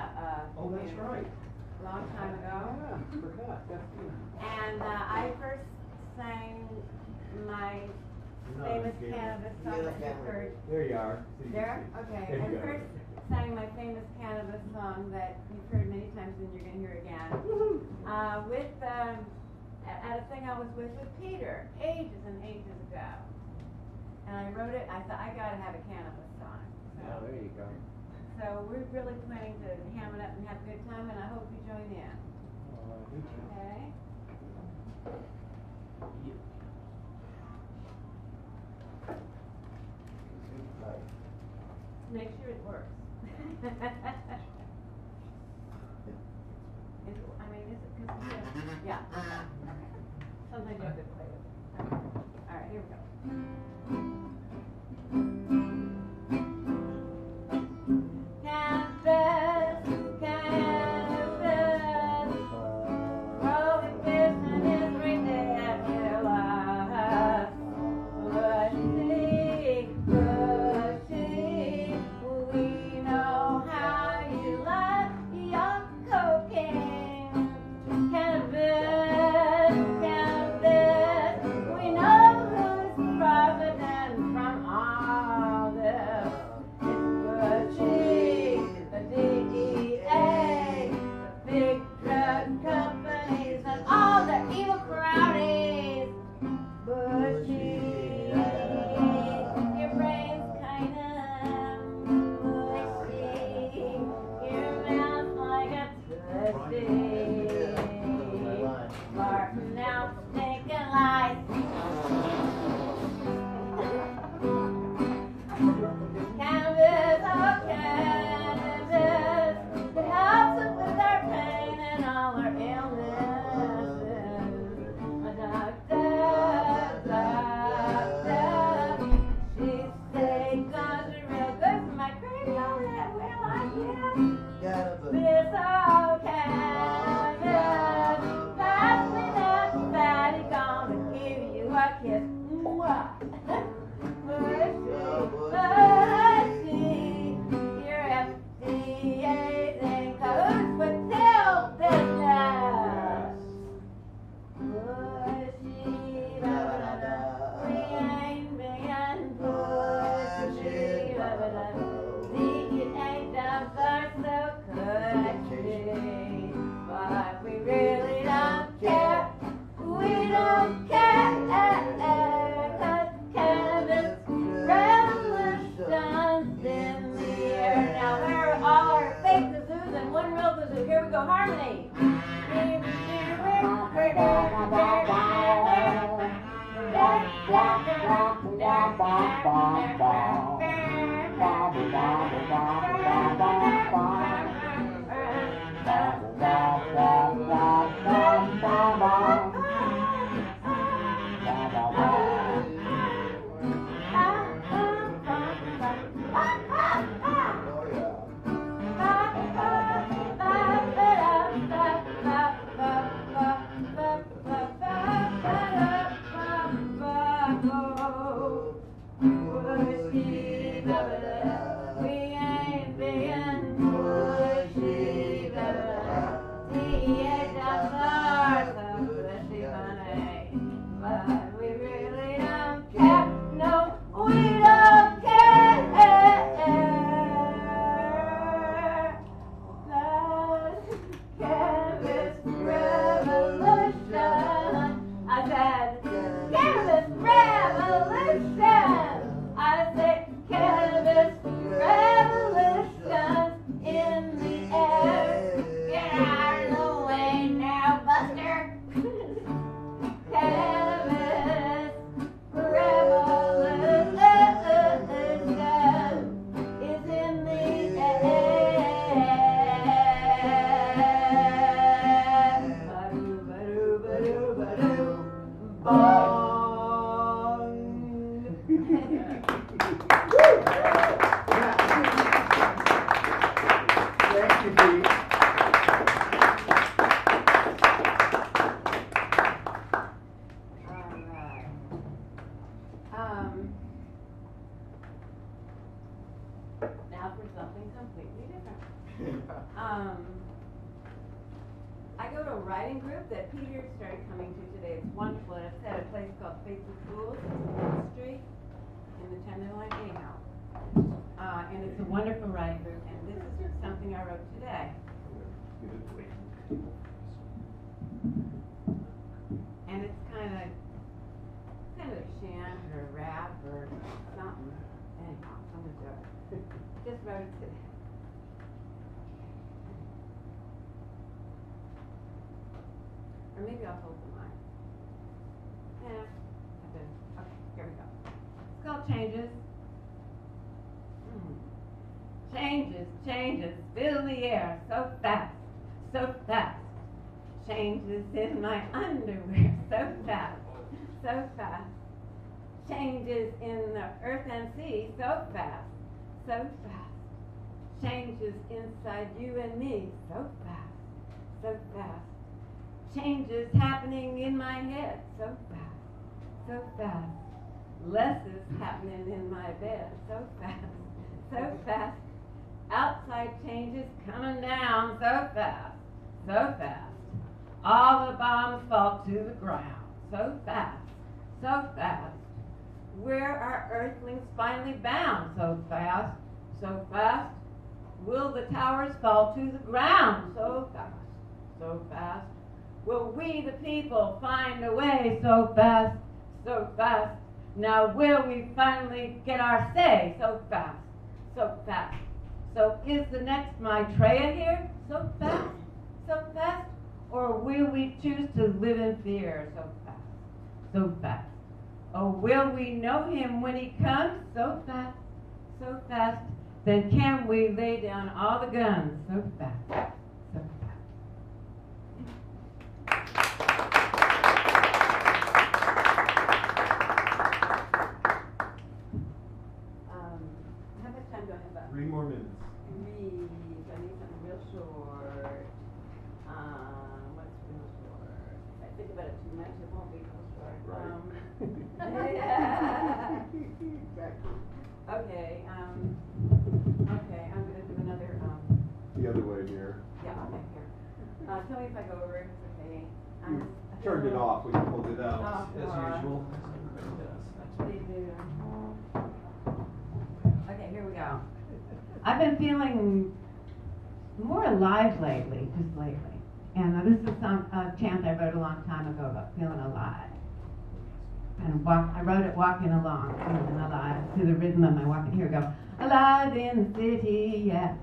community a long time ago. And I first sang my famous cannabis song that you heard. There you are. There? Okay. There you I go. first sang my famous cannabis song that you've heard many times and you're going to hear again. At a thing I was with Peter ages and ages ago. And I wrote it, I thought, I got to have a cannabis song. Oh, there you go. So we're really planning to ham it up and have a good time, and I hope you join in. Okay? Make sure it works. Is it, 'cause yeah, okay. Sometimes you have to play with it. All right, here we go. Cannabis, cannabis, prohibition is ridiculous. Bushy, we know how you like your cocaine. Cannabis, cannabis, we know who's profit. harmony. Now for something completely different. I go to a writing group that Peter started coming to today. It's wonderful. It's at a place called pt2 Street in the Tenderloin anyhow. And it's a wonderful writing group. And this is something I wrote today. And it's kind of a chant or a rap or something. Anyhow, I'm gonna do it. Just wrote it today. Or maybe I'll hold the mic. Yeah, I did. Okay, here we go. It's called Changes. Changes, changes, fill the air so fast, so fast. Changes in my underwear so fast, so fast. Changes in the earth and sea so fast, so fast. Changes inside you and me so fast, so fast. Changes happening in my head so fast, so fast. Less is happening in my bed so fast, so fast. Outside changes coming down so fast, so fast. All the bombs fall to the ground so fast, so fast. Where are earthlings finally bound so fast, so fast? Will the towers fall to the ground so fast, so fast? Will we the people find a way so fast, so fast? Now will we finally get our say so fast, so fast? So is the next Maitreya here so fast, so fast? Or will we choose to live in fear so fast, so fast? Or will we know him when he comes so fast, so fast? Then can we lay down all the guns so fast, so fast? How much time do I have left? 3 more minutes. I need something real short. What's real short? If I think about it too much, it won't be real short. Exactly. Okay, I'm gonna do another, The other way here. yeah, okay, here. Tell me if I go over it, it's okay. You turned it off when you pulled it out. Oh, as usual. They do. Okay, here we go. I've been feeling more alive lately, just lately. And this is some chant I wrote a long time ago about feeling alive. And I wrote it walking along, feeling alive, to the rhythm of my walking. Here we go. Alive in the city, yeah.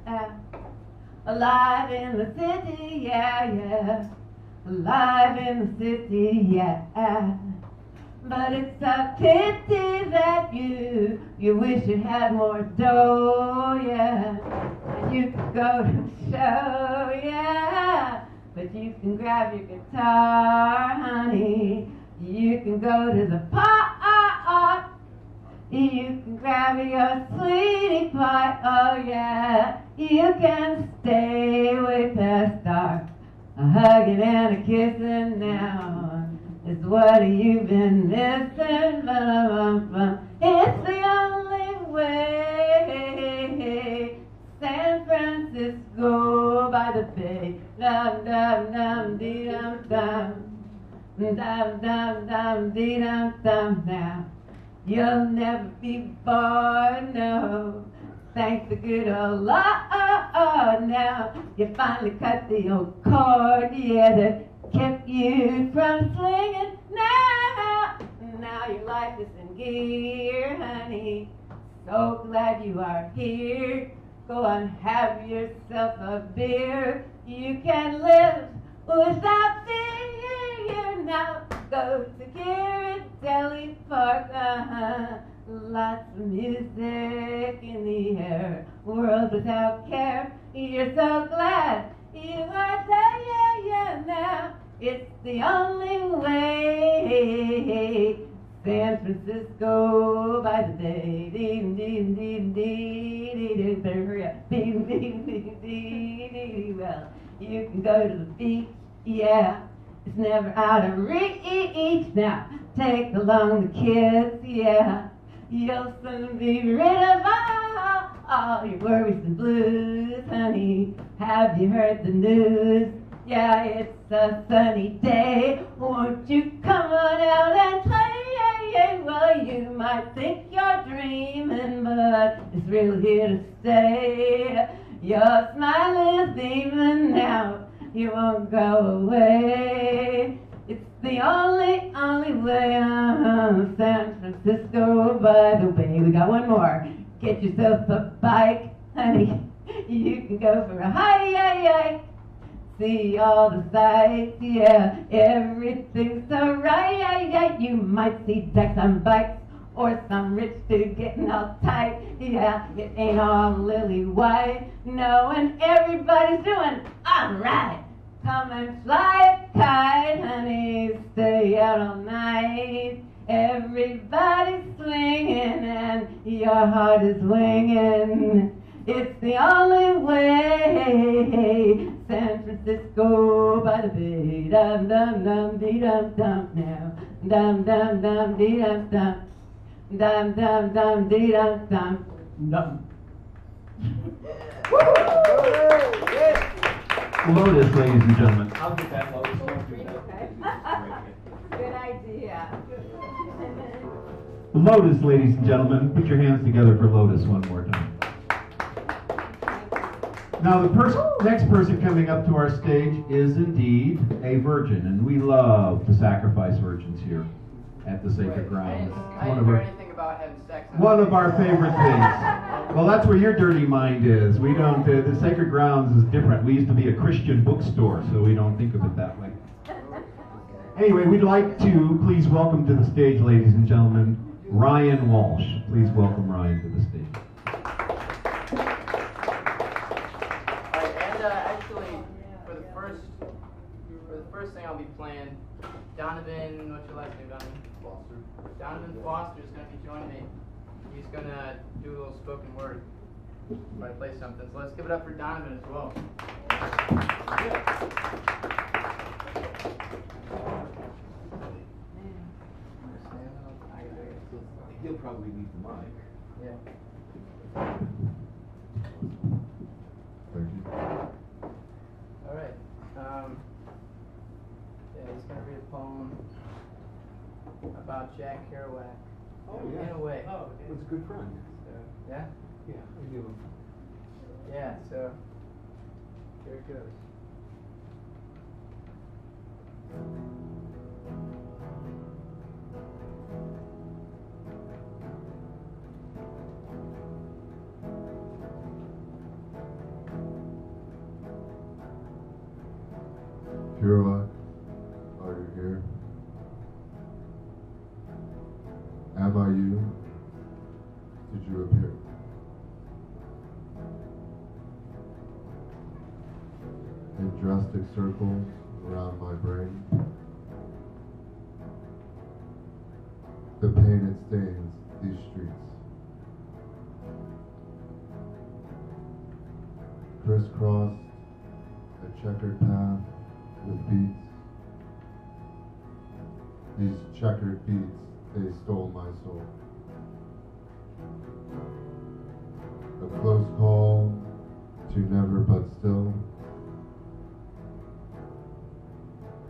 alive in the city, yeah, yeah. Alive in the city, yeah. But it's a pity that you wish you had more dough, yeah. And you could go to the show, yeah. But you can grab your guitar, honey. You can go to the park. You can grab your sweetie pie, oh yeah. You can stay way past dark. A hugging and a kissing now is what you've been missing. It's the only way. San Francisco by the bay. Dum dum dum dee dum dum. Dum dum dum dee dum dum now. You'll never be bored, no. Thank the good old Lord, now you finally cut the old cord, yeah, that kept you from swinging. Now your life is in gear, honey. So glad you are here. Go on, have yourself a beer. You can live without fear. Now go to Ghirardelli Park, lots of music in the air, world without care. You're so glad you are there, yeah, now. It's the only way. San Francisco by the bay. Dee dee dee dee dee dee. Better hurry up. Dee dee dee dee dee. Well, you can go to the beach, yeah. It's never out of reach. Now take along the kids, yeah. You'll soon be rid of all your worries and blues, honey. Have you heard the news? Yeah, it's a sunny day. Won't you come on out and play? Well, you might think you're dreaming, but it's really here to stay. Your smile is beaming now. You won't go away. It's the only way. San Francisco by the bay. We got one more. Get yourself a bike, honey. You can go for a hike. See all the sights, yeah. Everything's so right. You might see decks on bikes or some rich dude getting all tight. Yeah, it ain't all lily white. No, and everybody's doing alright. Come and fly a kite, honey. Stay out all night. Everybody's swinging and your heart is winging. It's the only way. San Francisco by the bay. Dum dum dum dee dum dum now. Dum dum dum dee dum dum. Dum dum dum dee dum dum. Dum. Lotus, ladies and gentlemen. I'll get that Lotus. Don't do that. Good idea. Lotus, ladies and gentlemen. Put your hands together for Lotus one more time. Now, the next person coming up to our stage is indeed a virgin, and we love to sacrifice virgins here at the Sacred Grounds. I didn't hear anything about having sex. One of our favorite things. Well, that's where your dirty mind is. We don't. The Sacred Grounds is different. We used to be a Christian bookstore, so we don't think of it that way. Anyway, we'd like to please welcome to the stage, ladies and gentlemen, Ryan Walsh. Please welcome Ryan to the stage. First thing I'll be playing, Donovan, what's your last name, Donovan? Foster. Donovan Foster is going to be joining me. He's going to do a little spoken word when I play something. So let's give it up for Donovan as well. He'll probably need the mic. Yeah. All right. Yeah, he's going to read a poem about Jack Kerouac. Oh, yeah. In a way. Oh, okay. He was a good friend. So, yeah? Yeah, I knew him. Yeah, so here it goes. Kerouac, are you here? Am I you? Did you appear? In drastic circles around my brain, the pain it stains these streets. Crisscrossed a checkered path with beats. These checkered beats, they stole my soul. A close call to never but still.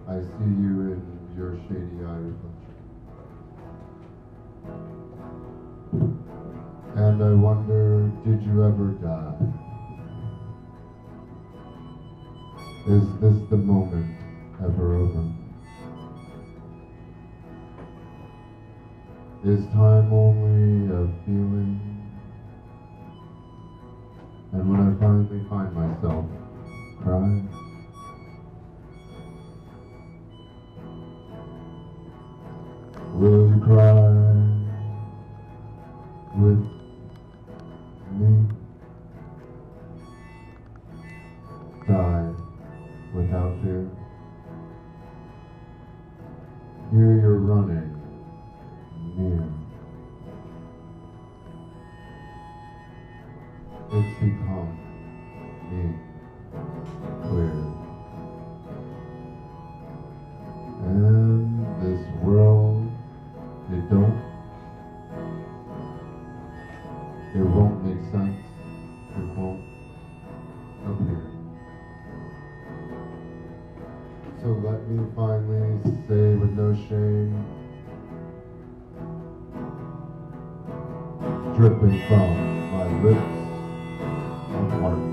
I see you in your shady eye reflection. And I wonder, did you ever die? Is this the moment ever over? Is time only a feeling? And when I finally find myself crying, will you cry with me? Die without fear. Here you're running near. It's become me clear. And this world, it won't make sense, it won't appear. So let me finally say with no shame, dripping from my lips and heart.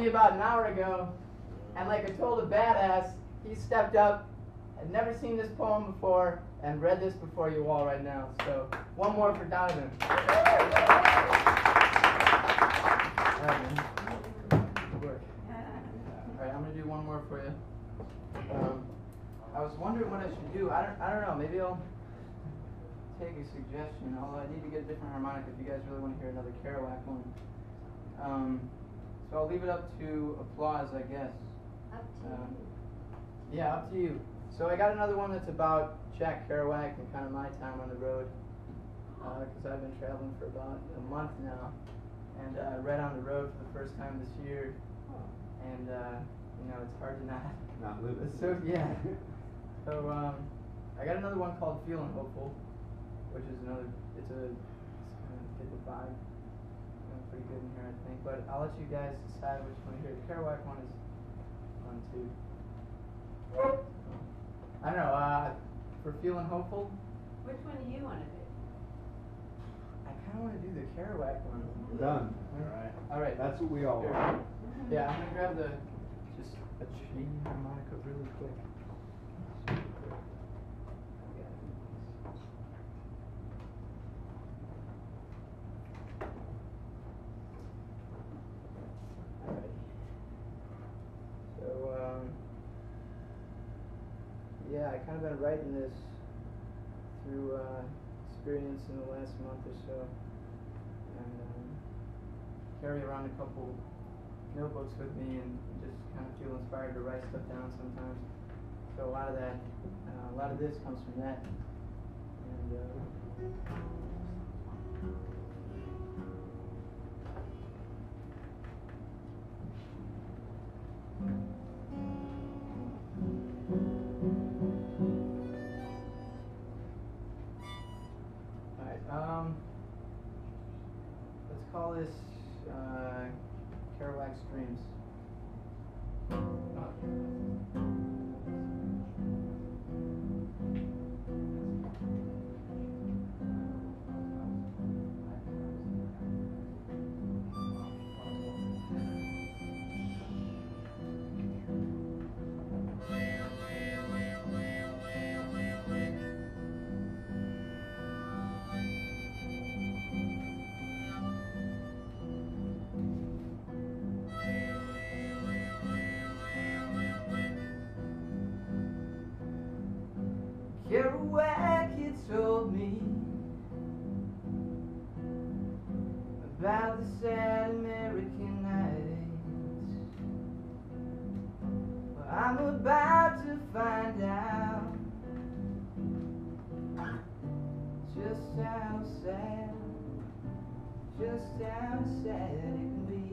About an hour ago, and like I told a badass, he stepped up, had never seen this poem before, and read this before you all right now. So one more for Donovan. Alright, I'm gonna do one more for you. I was wondering what I should do. I don't know. Maybe I'll take a suggestion. Although I need to get a different harmonic if you guys really want to hear another Kerouac one. So I'll leave it up to applause, I guess. Up to you. Yeah, up to you. So I got another one that's about Jack Kerouac and kind of my time on the road, because I've been traveling for about a month now, and I read on the road for the first time this year, and it's hard to not live it. So yeah. So I got another one called "Feeling Hopeful," which is it's hit the vibe. Pretty good in here, I think. But I'll let you guys decide which one here. The Kerouac one is fun too. I don't know. For feeling hopeful, Which one do you want to do? I kind of want to do the Kerouac one. Done. All right. That's what we all Here. want. Yeah, I'm gonna grab just a chain harmonica really quick. Alright. So, yeah, I kind of been writing this through experience in the last month or so, and carry around a couple notebooks with me and just kind of feel inspired to write stuff down sometimes. So a lot of that, a lot of this comes from that. And alright, let's call this Kerouac's Dreams. Kerouac, he told me about the sad American nights. Well, I'm about to find out just how sad it can be.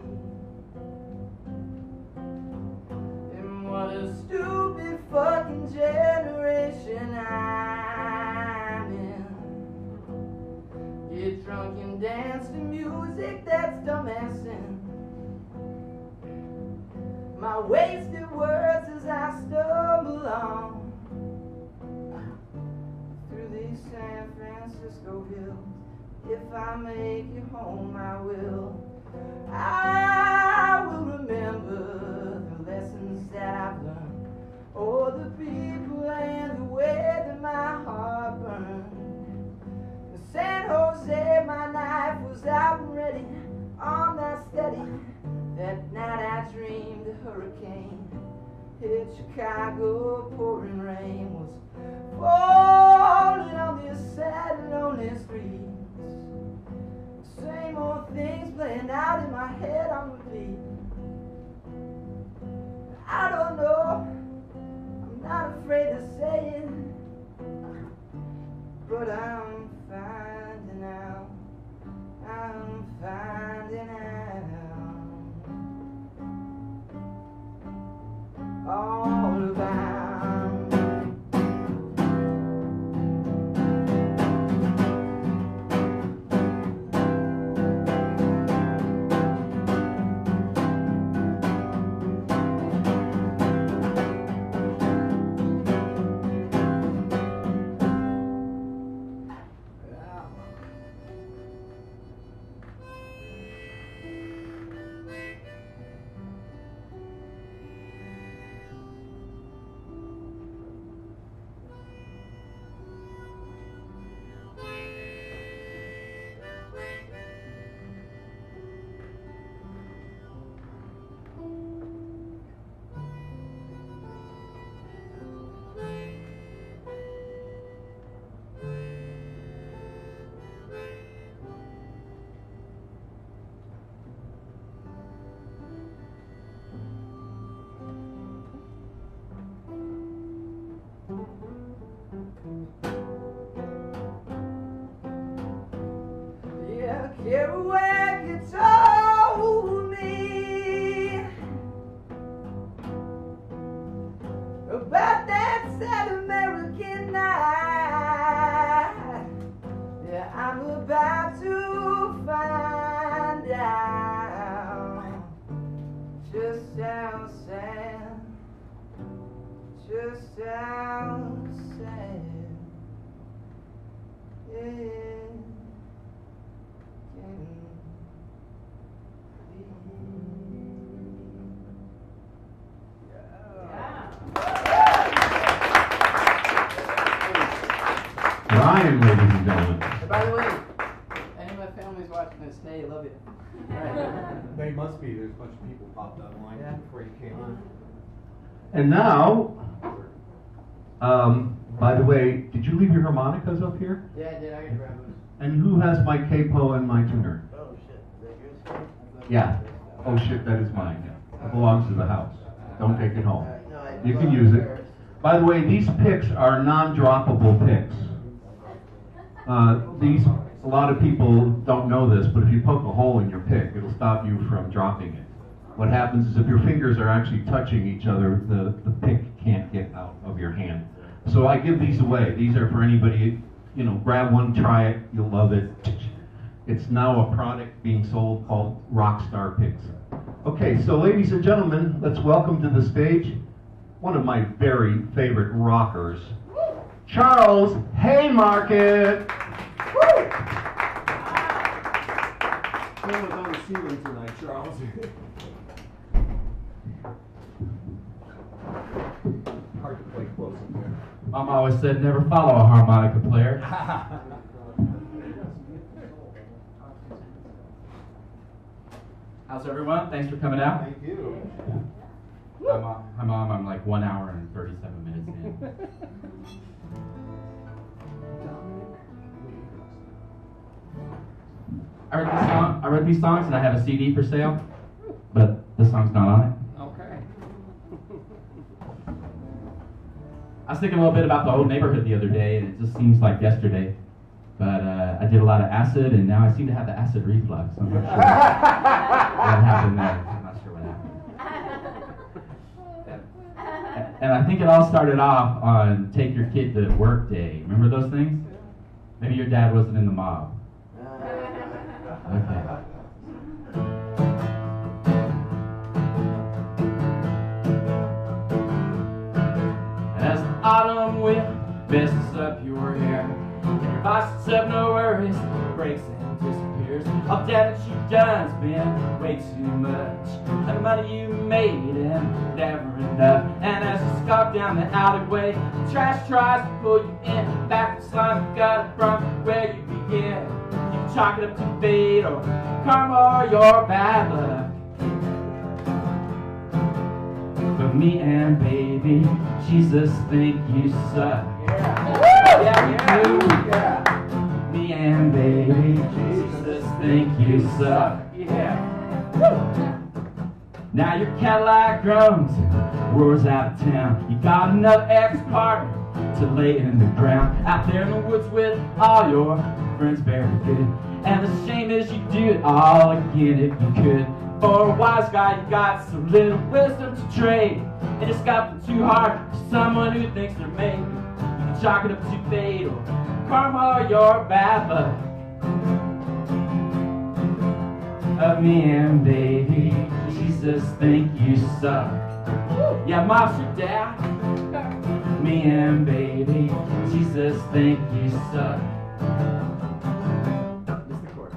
And what a stupid fucking generation I'm in. Get drunk and dance to music that's dumbassing. My wasted words as I stumble on through these San Francisco hills. If I make it home, I will. I will remember the lessons that I've learned. Oh, the people and the way that my heart burned. In San Jose, my knife was out and ready, arm not steady. That night I dreamed a hurricane hit Chicago, pouring rain was falling on these sad and lonely streets. Same old things playing out in my head on repeat. I don't know, I'm not afraid to say it, but I'm finding out, I'm finding out all about. just how sad it can be. Ryan, ladies and gentlemen. And by the way, any of my family's watching this, hey, love you. They must be. There's a bunch of people popped online Yeah. before you came on. And now, by the way, did you leave your harmonicas up here? Yeah, I did. I can grab those. And who has my capo and my tuner? Oh shit, is that yours? Yeah. Oh shit, that is mine. It belongs to the house. Don't take it home. You can use it. By the way, these picks are non-droppable picks. A lot of people don't know this, but if you poke a hole in your pick, it'll stop you from dropping it. What happens is if your fingers are actually touching each other, the pick can't get out of your hand. So I give these away. These are for anybody, you know, grab one, try it, you'll love it. It's now a product being sold called Rockstar Picks. Okay, so ladies and gentlemen, let's welcome to the stage one of my very favorite rockers, Charles Haymarket. Someone's on the ceiling tonight, Charles. Hard to play close up there. Mom always said never follow a harmonica player. How's everyone? Thanks for coming out. Thank you. Hi Mom, I'm like 1 hour and 37 minutes in. I wrote these songs and I have a CD for sale, but this song's not on it. Okay. I was thinking a little bit about the old neighborhood the other day, and it just seems like yesterday. But I did a lot of acid, and now I seem to have the acid reflux. I'm not sure what happened there. I'm not sure what happened. And I think it all started off on Take Your Kid to Work Day. Remember those things? Maybe your dad wasn't in the mob. Okay. As the autumn wind messes up your hair, and your boss sets up no worries, breaks and disappears. All the damage you've done's been way too much, and the money you made and never enough. And as you skulk down the alleyway, the trash tries to pull you in. Back from slime you got it from where you begin. You can chalk it up to fate or karma or your bad luck. But me and baby Jesus think you suck. Yeah, you do. Me and baby Jesus think you suck. Now your Cadillac groans and roars out of town. You got another ex-partner to lay in the ground. Out there in the woods with all your friends buried good. And the shame is you do it all again if you could. For a wise guy, you got so little wisdom to trade. And it's got too hard for someone who thinks they're made. You can chalk it up to fate or karma or your bad luck. Of me and baby Jesus think you suck. Yeah, mom's your dad. Me and baby Jesus think you suck. Missed the chord.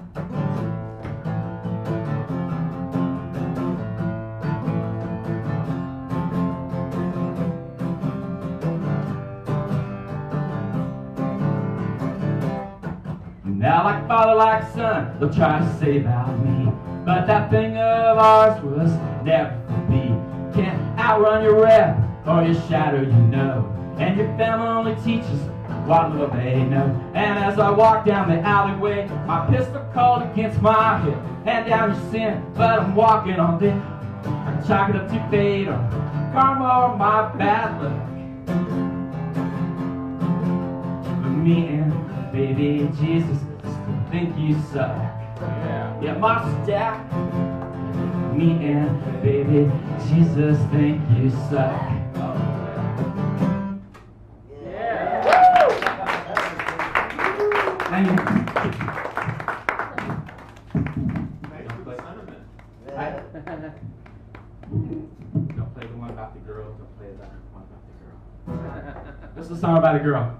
Now like father, like son, they'll try to say about me, but that thing of ours was never to be. Can't outrun your rep or your shadow, you know, and your family only teaches what little they know. And as I walk down the alleyway, my pistol called against my hip, hand down your sin, but I'm walking on this. I can chalk it up to fate or karma or my bad luck. But me and baby Jesus think you suck. Yeah, Mark's dad. Me and baby Jesus think you suck. Yeah. Thank you. Don't play the one about the girl. Don't play that one about the girl. This is a song about a girl.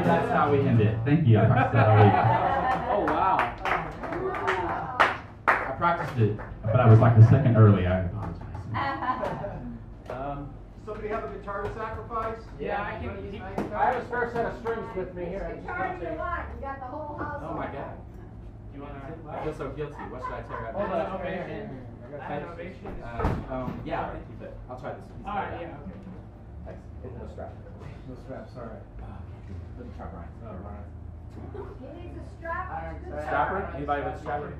That's how we end it. Thank you. I practiced that all week. Oh, wow. I practiced it, but I was like a second early. I apologize. Somebody have a guitar to sacrifice? Yeah, I can. I have a spare set of strings with me here. I just Charge don't you take. want, you got the whole house. Oh my God. Do you want to? I feel so guilty. What should I tear out? Hold on, ovation. Yeah, I keep it. I'll try this one. All right, yeah, okay. Thanks. No strap. No straps, all right. Let me try Brian. He needs a strap. Strapper? Anybody with a strapper?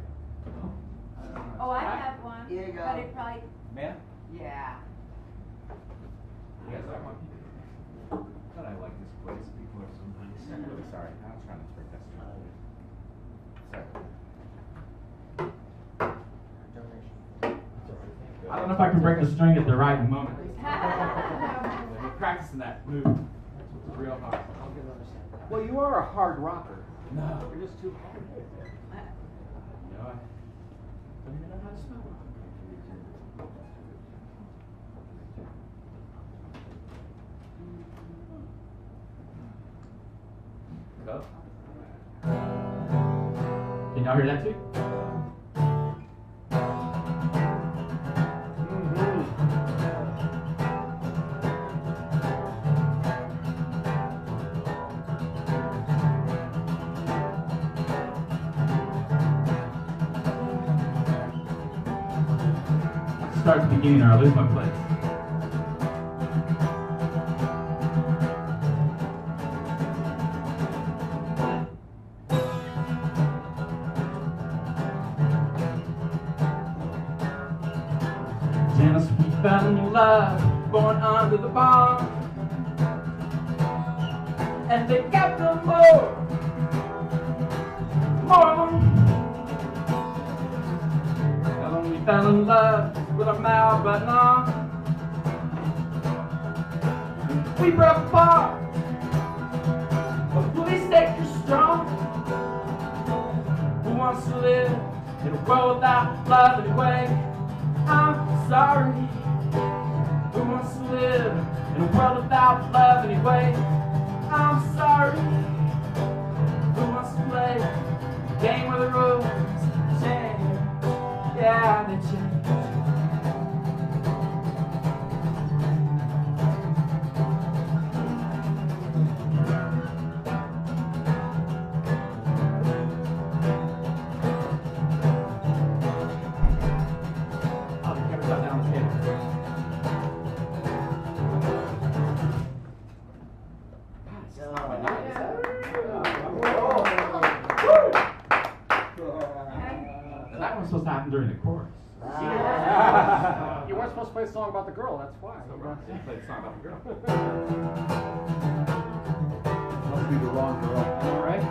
Oh, I have one. Here you go. But it probably, Man? yeah. You guys have one? Thought I liked this place. People are so nice. I'm really sorry. I was trying to trick that stuff. Sorry. I don't know if I can break the string at the right moment. We're practicing that move. It's real hard. Well, you are a hard rocker. No. You're just too hard. No, I don't even know how to spell it. Go. Can y'all hear that too? Start at the beginning or I'll lose my place. Janice, we fell in love, born under the barn. And they got the more of them. And when we fell in love with our mouth button on, we broke apart. But please take you strong. Who wants to live in a world without love anyway? I'm sorry. Who wants to live in a world without love anyway? I'm sorry. Who wants to play a game where the rules change? Yeah, they change. Oh, the camera's up down the table. That one's supposed to happen during the chorus. You weren't supposed to play a song about the girl, that's why. So Ron didn't play the song about the girl. Must be the wrong girl. All right.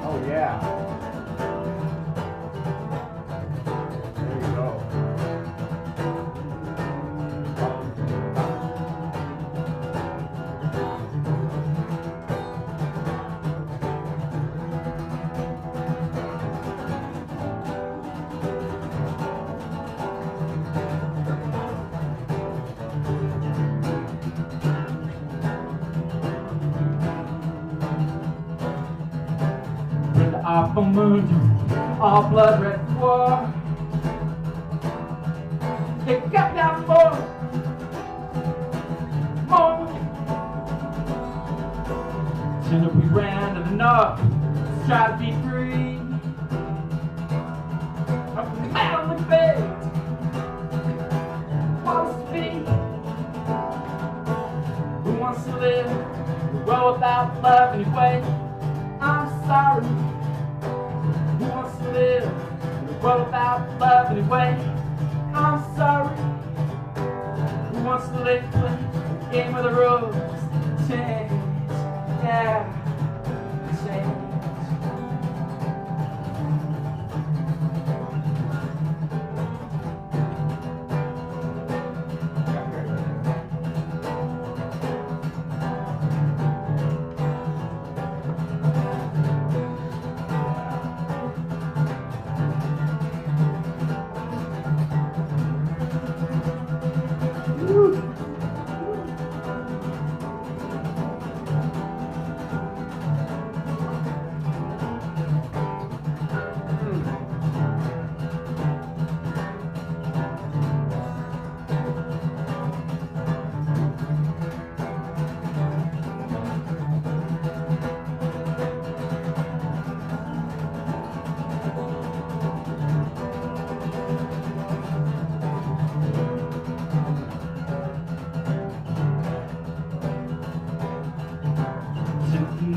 Oh, yeah. There you go. With the awful moon, all blood red war. They got down for more. Till we ran to the north, to try to be free. Up the mountain we begged, wants to be. Who wants to live in a world without love anyway? sorry. Who wants to live in a world without love anyway? I'm sorry. Who wants to live in a game where the rules change? Yeah, change.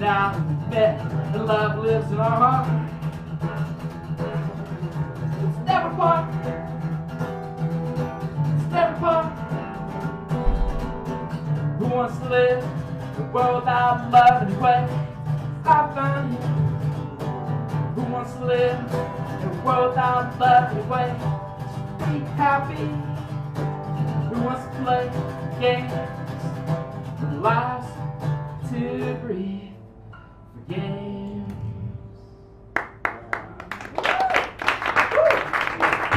Now that love lives in our heart, step apart, step apart. Who wants to live in a world without love anyway? I found you. Who wants to live in a world without love anyway? Be happy. Who wants to play games with lives to breathe? Games.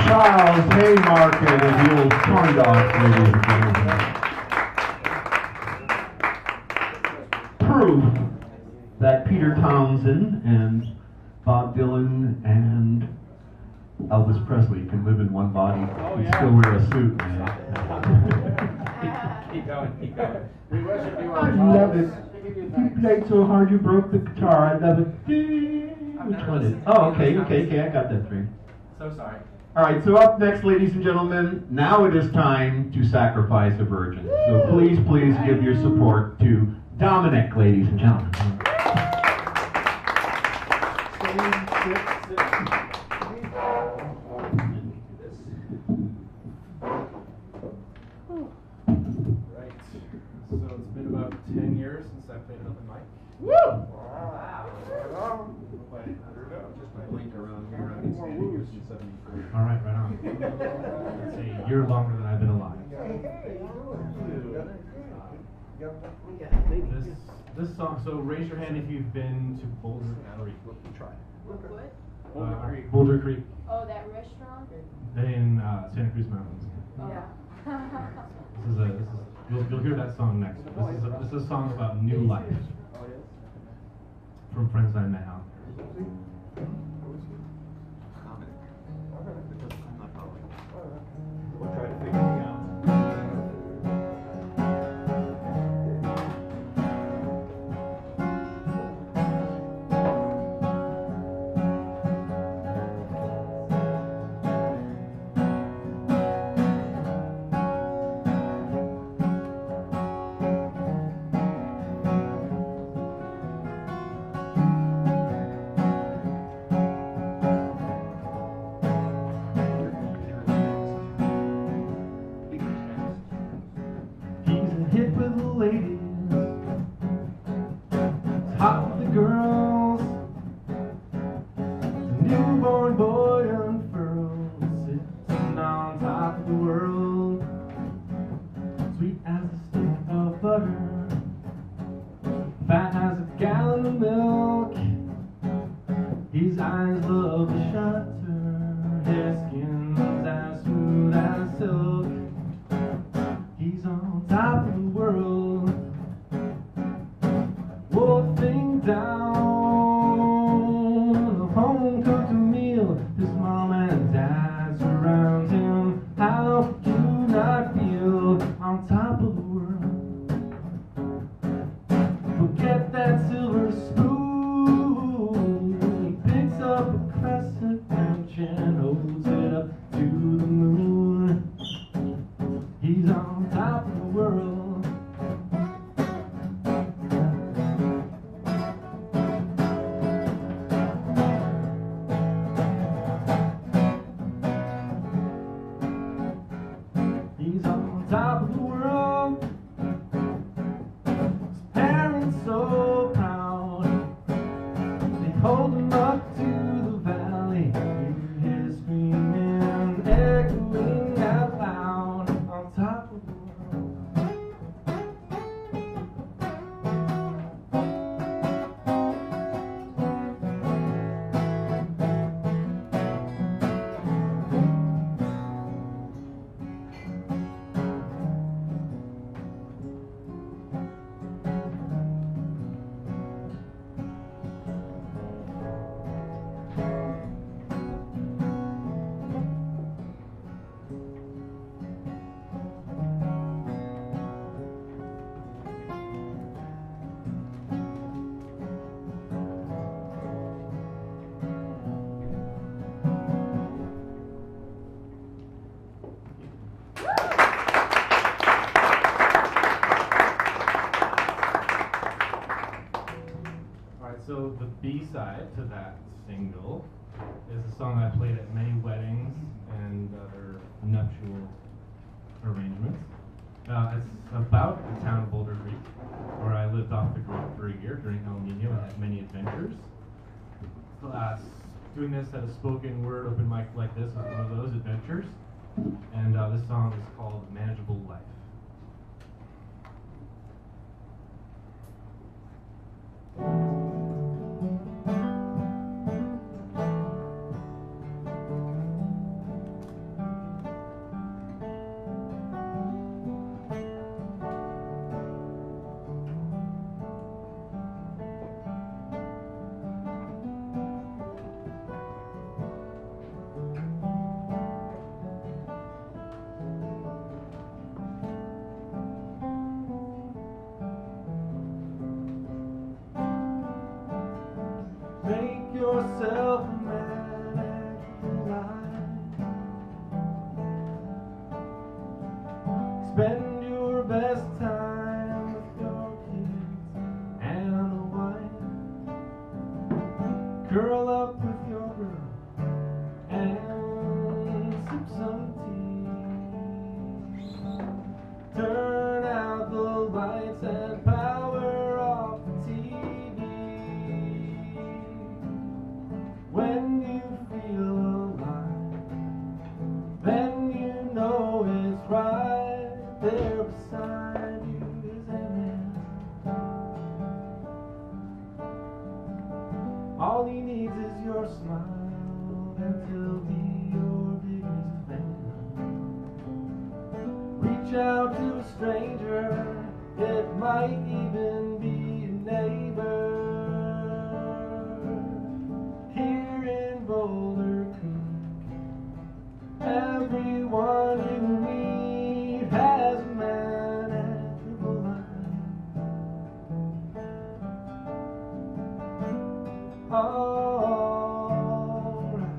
Charles Haymarket and the old corn dogs, ladies and gentlemen. Proof that Peter Townsend and Bob Dylan and Elvis Presley can live in one body and still wear a suit, man. Keep going, keep going. We worship you I on love it. You played so hard you broke the guitar. I love it. Which one is it? Oh, okay, I got that three. So sorry. All right, so up next, ladies and gentlemen, now it is time to sacrifice a virgin. So please give your support to Dominic, ladies and gentlemen. Right. So it's been about 10 years since I played an open mic. Woo! Wow. Just my link around here. I've been standing here since 74. All right, right on. It's a year longer than I've been alive. This song. So raise your hand if you've been to Boulder Creek. What? Boulder Creek Oh, that restaurant? in Santa Cruz Mountains. Yeah. You'll hear that song next. This is a song about new life from friends I met out there. We'll try to figure it out. So the B-side to that single is a song I played at many weddings and other nuptial arrangements. It's about the town of Boulder Creek, where I lived off the grid for a year during El Nino and had many adventures. Doing this at a spoken word open mic like this is one of those adventures. And this song is called Manageable Life. Make yourself a manageable life. Spend your best time with your kids and a wife. Curl up with your girl and sip some tea. Turn out the lights and power off the TV. When you feel alive, then you know it's right there beside you is an end. All he needs is your smile, and he'll be your biggest fan. Reach out to a stranger, it might even be a neighbor. Here in Boulder Creek, everyone you meet has a manageable life. All right.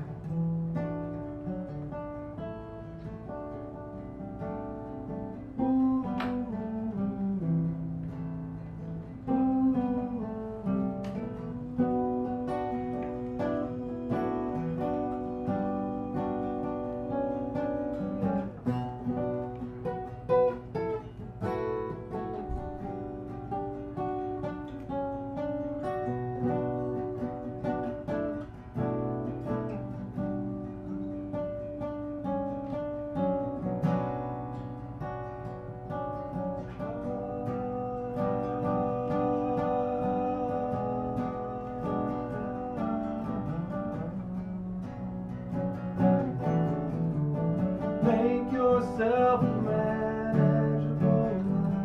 Make yourself a manageable life.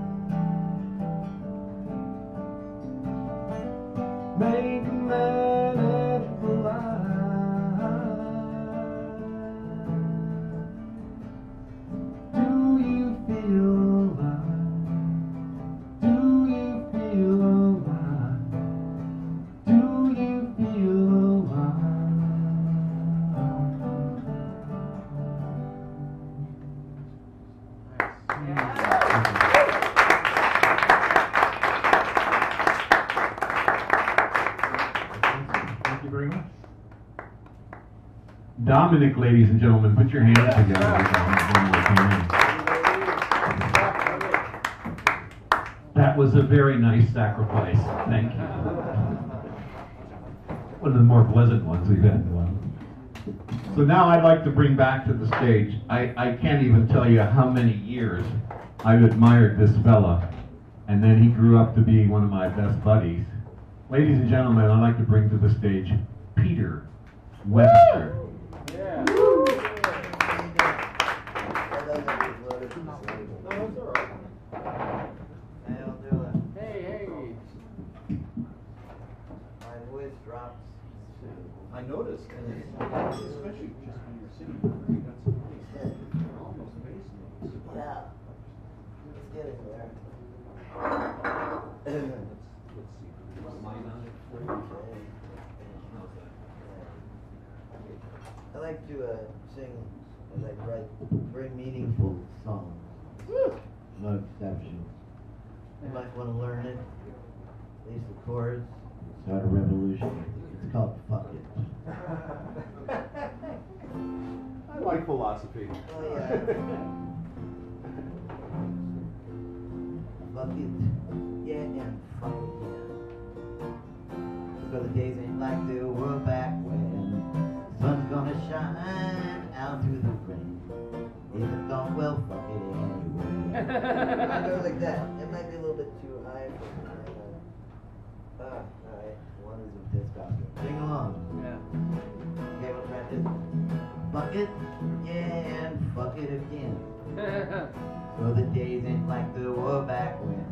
Make a manageable life. Do you feel alive? Do you feel alive? Do you feel alive? Thank you very much. Dominic, ladies and gentlemen, put your hands together. One more time. That was a very nice sacrifice. Thank you. One of the more pleasant ones we've had in a while. So now I'd like to bring back to the stage, I can't even tell you how many years I've admired this fella, and then he grew up to be one of my best buddies. Ladies and gentlemen, I'd like to bring to the stage Peter Webster. Yeah. I'll do it. Hey. My voice drops too. I noticed, especially just when you're sitting there, you got some place that almost bass notes. Yeah. It's getting there. Let's see. Mine on it for you. I like to sing, I like to write very meaningful songs. No exception. You might want to learn it, at least the chords, start a revolution. It's called Fuck It. I like philosophy. Oh, yeah. Fuck it, yeah, and fuck it, yeah. So the days ain't like they were back when sun's gonna shine out through the rain. If it don't, well, fuck it anyway. I go like that. It might be a little bit too high for me. Alright, one is with testosterone. Sing along. Yeah. Okay, we'll try this. Fuck it, yeah, and fuck it again. So the days ain't like they were back when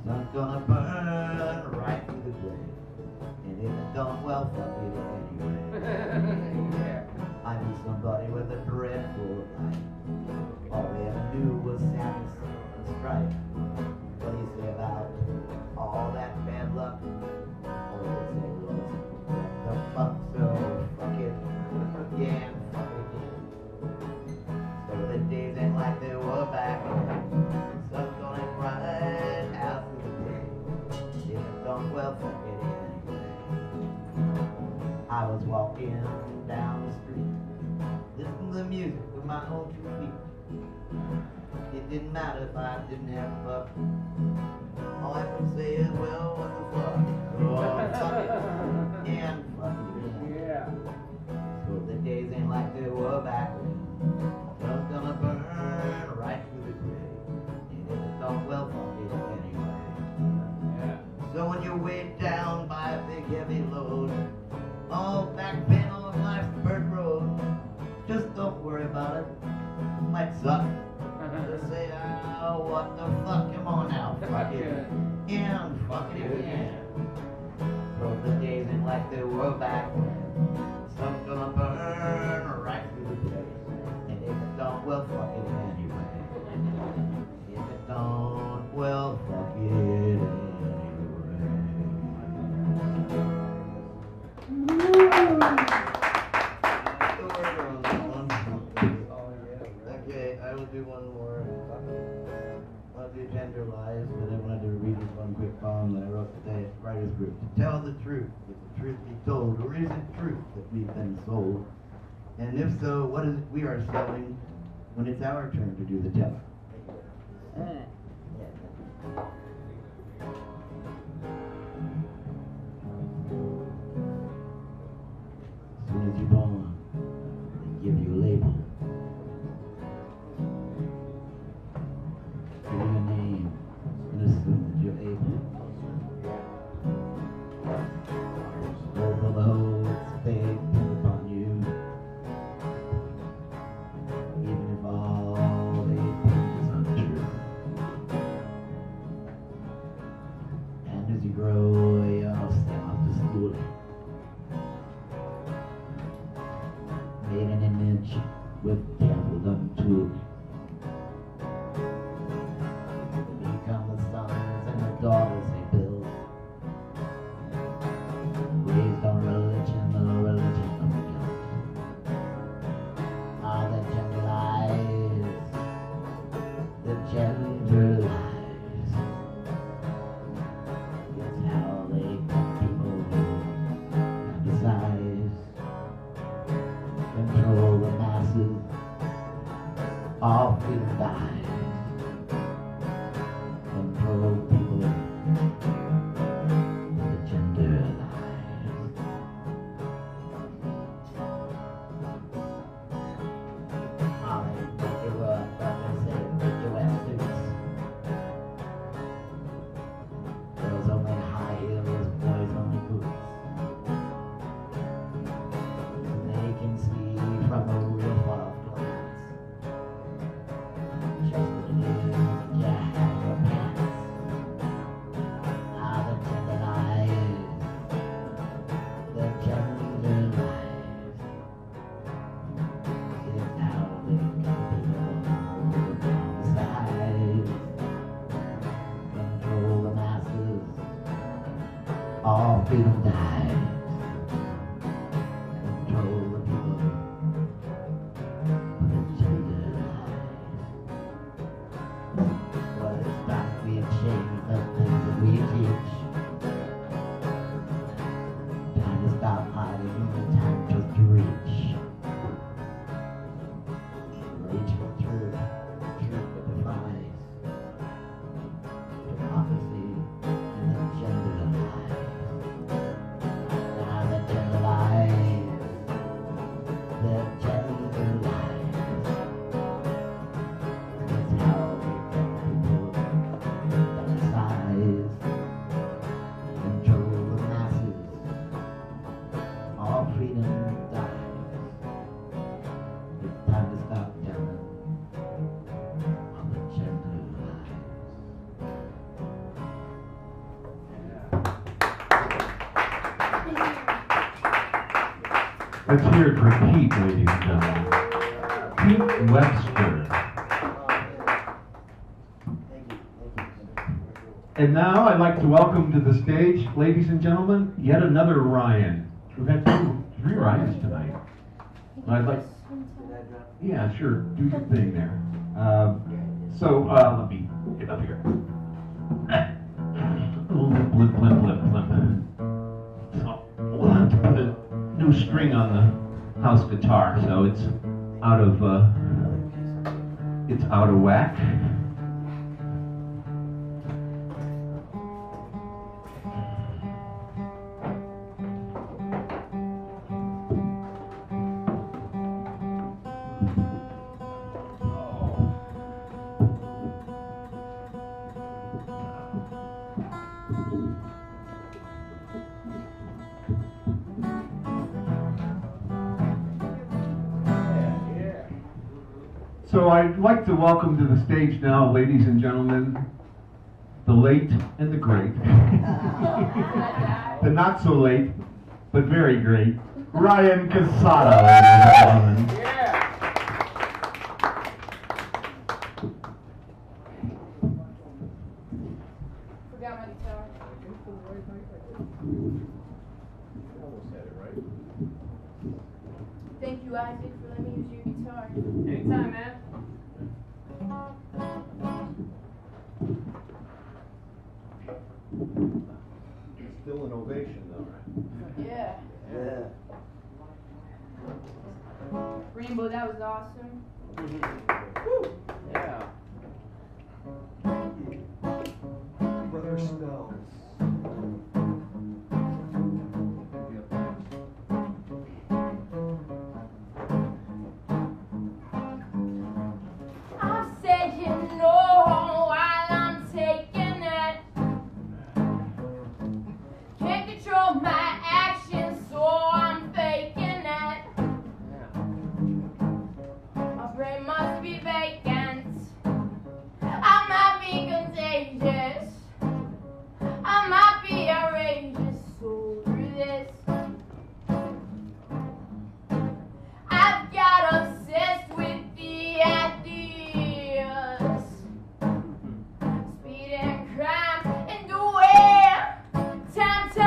sun's gonna burn right through the grave. And if it don't, well, fuck it anyway. Yeah. I knew somebody with a dreadful life. All they ever knew was sadness and strife. What do you say about all that bad luck? All they said was, what the fuck, so fuck it, yeah, and fuck it again. So the days ain't like they were back then. Sun's gonna right out through the day. If it don't, well, fuck it anyway. I was walking down the street, listening to the music with my own 2 feet. It didn't matter if I didn't have a buck. All I could say is, well, what the fuck? Oh, fuck it, and fuck it again. Yeah. So the days ain't like they were back when. Sun's gonna burn right through the grave. And if it don't, well, fuck it anyway. Yeah. So when you're weighed down by a big heavy load, all back pain on life's dirt road, just don't worry about it. Might suck. Just say, oh, what the fuck? Come on now, fuck it. And fuck it again. So the days ain't like they were back when. Sun's gonna burn right through the place. And if it don't, well, fuck it anyway. If it don't, well, fuck it anyway. Okay, I will do one more. I'll do Gender Lies, but I wanted to read this one quick poem that I wrote today at Writers Group. To tell the truth, if the truth be told, or is it truth that we've been sold? And if so, what is it we are selling when it's our turn to do the telling? As soon as you're born, they give you a label. Give you a name and assume that you're able. Although it's fate upon you, even if all they think is untrue. And as you grow, you'll step up to school. Made an image with careful untooled. They become the sons and the daughters they build. Raised on religion, the religion of guilt. Ah, the gender lies, the gender lies. It's how they cut people, fantasize, control the masses, all freedom dies. Control people, the gender lies. All they make you up, but they say make you wear suits. Girls only high heels, boys only boots. They can see from a real far off glance just what it is you have your pants. Ah, the gender lies, the gender lies. It's how they cut people down the sides, control the masses, all freedom dies. Control the people, the gender lies. Well, it's time we change the things that we teach. freedom dies. It's time to stop telling all the gender lies. Let's hear it for Pete, ladies and gentlemen. Pete Webster. And now I'd like to welcome to the stage, ladies and gentlemen, yet another Ryan. We've had three Ryans tonight. I'd like, yeah, sure, do your thing there. Let me get up here. Blimp, blimp, blimp, blimp. So we'll have to put a new string on the house guitar, so it's out of whack. So I'd like to welcome to the stage now, ladies and gentlemen, the late and the great, the not so late, but very great, Ryan Casada, ladies and gentlemen. Forgot my guitar. Thank you, Isaac, for letting me use your guitar. Anytime, man. Still an ovation, though, right? Yeah. Yeah. Rainbow, that was awesome. Woo! Yeah. Brother Spells. I'm saying no while I'm taking it. Can't control my actions, so I'm faking it. My brain must be vacant. I might be contagious. I might be outrageous over this. I've got obsessed with the ideas. Speed and crime and the way. Time.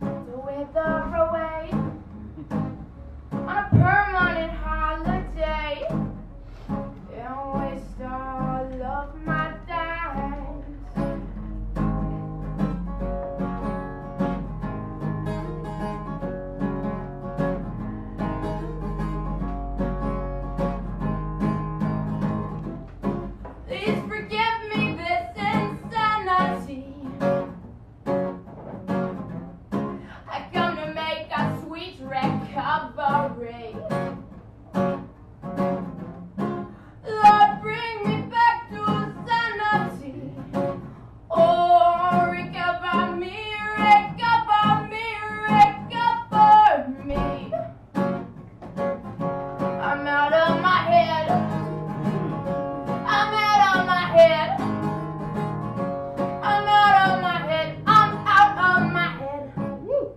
To wither away on a permanent holiday and waste all of my dimes. Please forgive me this insanity. I come to make a sweet recovery. Lord, bring me back to sanity. Oh, recover me. I'm out of my head. I'm out of my head. I'm out of my head. I'm out of my head. Woo.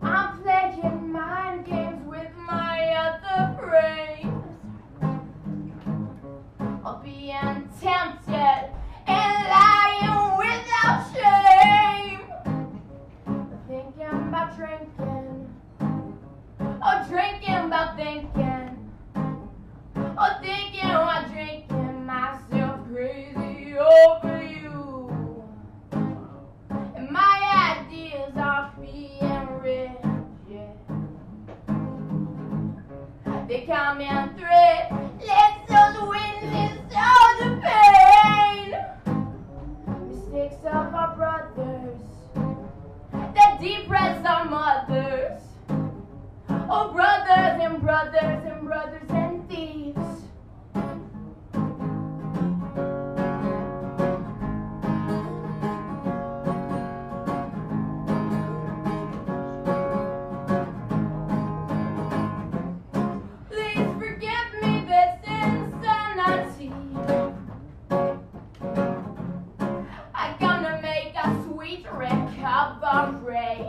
I'm playing mind games with my other brains. I'll be tempted and lying without shame. Thinking about drinking. Oh, drinking about thinking. Oh, thinking while drinking myself crazy over you. And my ideas are being rigid. They come in thread. Let's just witness all the pain. Mistakes of our brothers that depress our mothers. Oh, brothers and and brothers and brothers and thieves. Please forgive me this insanity. I come to make a sweet recovery.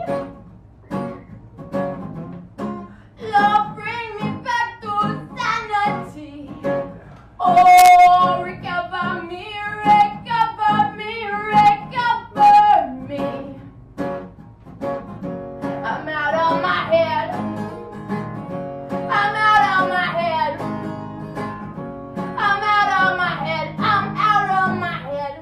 Lord, bring me back to sanity. Oh, recover me, recover me, recover me. I'm out of my head. I'm out of my head. I'm out of my head. I'm out of my head.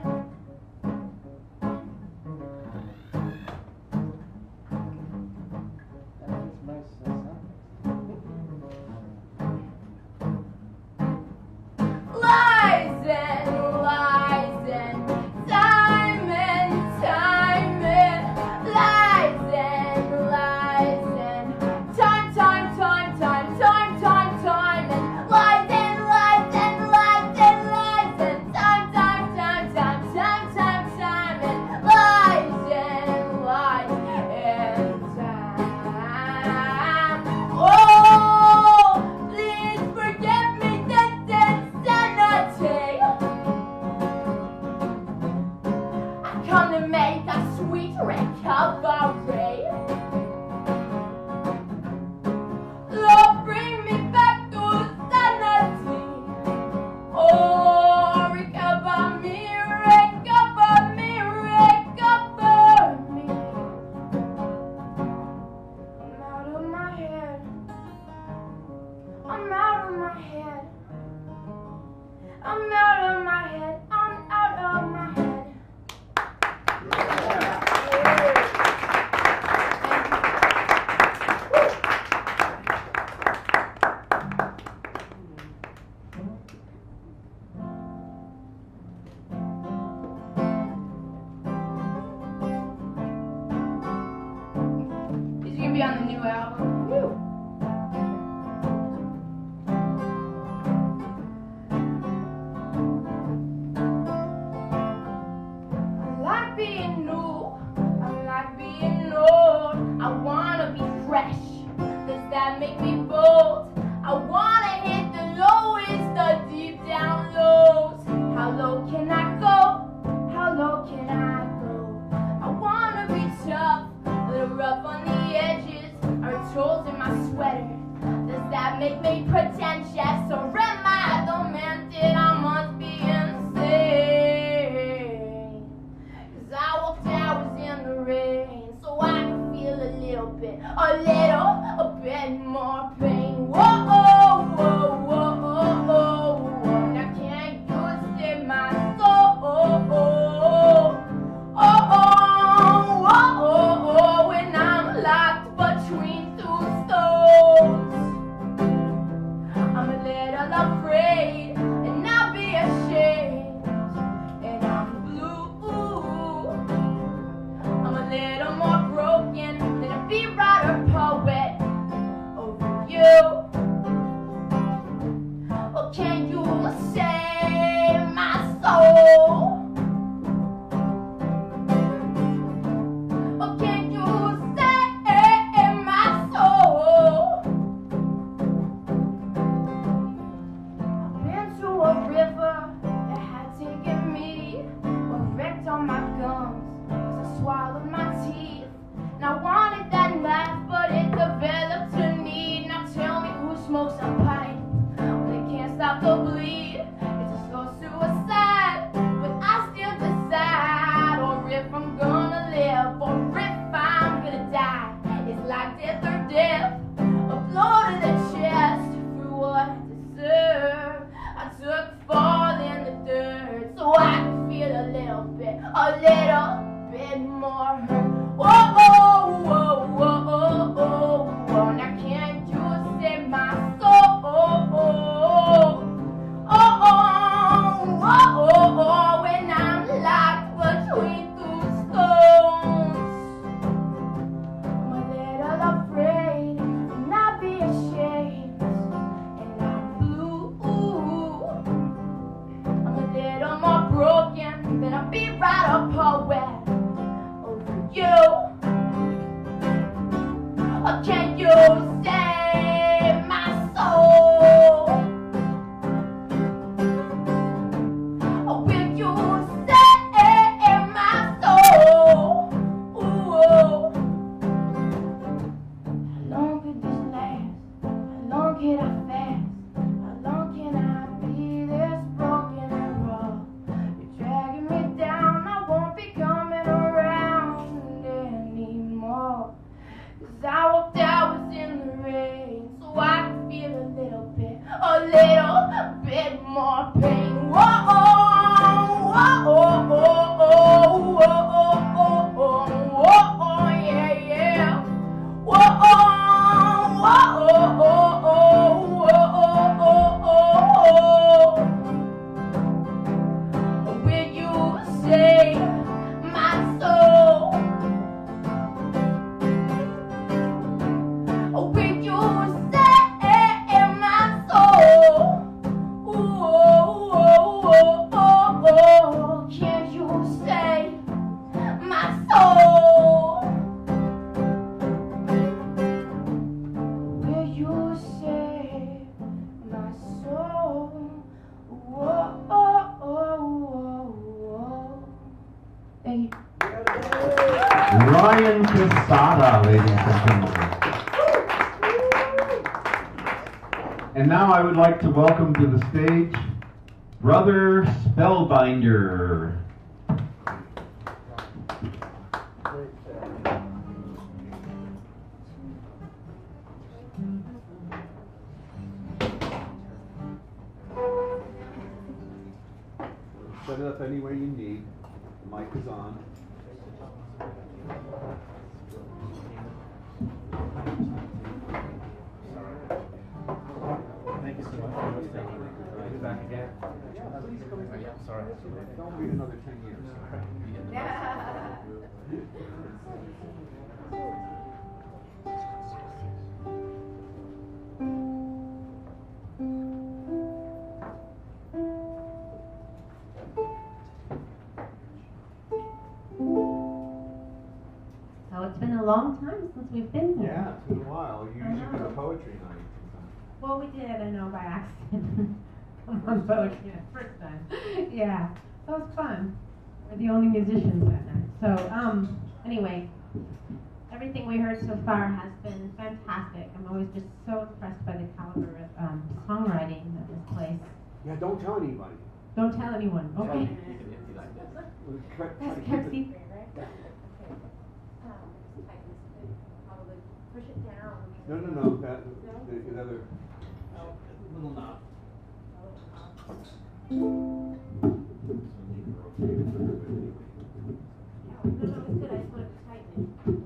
Lies and lies and time and time and lies and lies and time, time, time, time, time, time, time and lies and lies and lies and lies and time, time, time, time, time, time, time and lies and lies and time. Oh, please forgive me this insanity. I come to make a sweet recovery. Lord, bring me back to sanity. Oh, recover me, recover me, recover me. I'm out of my head. I'm out of my head. I'm out of my head. I'm out of my head. Is gonna be on the new album. Woo. I like being new. I like being old. I wanna be fresh. Does that make me bold? I wanna hit the lowest, the deep down lows. How low can I go? How low can I go? I wanna be tough, a little rough on the edges. Are holes in my sweater? Does that make me pretentious? Or am I demented? I must be insane. 'Cause I walked hours in the rain, so I can feel a little bit more pain. Whoa, whoa, whoa, whoa, whoa. Now can't you see my soul? Oh, oh, oh, oh, when I'm locked between two stones. I'm a little afraid, and I'll be ashamed, and I'm blue. I'm a little more broken than a beat writer poet over you. Oh, can you save my soul? Oh, can you save my soul? I've been to a river that had taken me, wrecked on my gums, 'cause I swallowed my teeth. And I wanted that life, but it developed a need. Now tell me who smokes a pipe when they can't stop the bleed. It's a slow suicide, but I still decide, or if I'm gonna live, or if I'm gonna die. It's like death or death, a blow to the chest for what I deserve. I took a fall in the dirt, so I can feel a little bit more hurt. Whoa, whoa, whoa, whoa, whoa, whoa. Now can't you save my soul? Oh, oh, oh, oh, oh, when I'm locked between two stones. I'm a little afraid, Sada, ladies and gentlemen. And now I would like to welcome to the stage Brother Spellbinder. Set it up any way you need. The mic is on. Thank you so much. Back again. Please come in. Sorry. Don't wait another 10 years. So it's been a long time since we've been here. Yeah, it's been a while. You usually do a poetry night. Well, we did, I know, by accident. Come on, poetry the first time. Yeah, that was fun. We're the only musicians that night. So, anyway, everything we heard so far has been fantastic. I'm always just so impressed by the caliber of songwriting at this place. Yeah, don't tell anybody. Don't tell anyone, okay? Try to That's keep kept it- secret, right? Okay. Just tighten this a bit. Probably push it down. No. The other. Little knob. No, it's good. I just wanted to tighten it.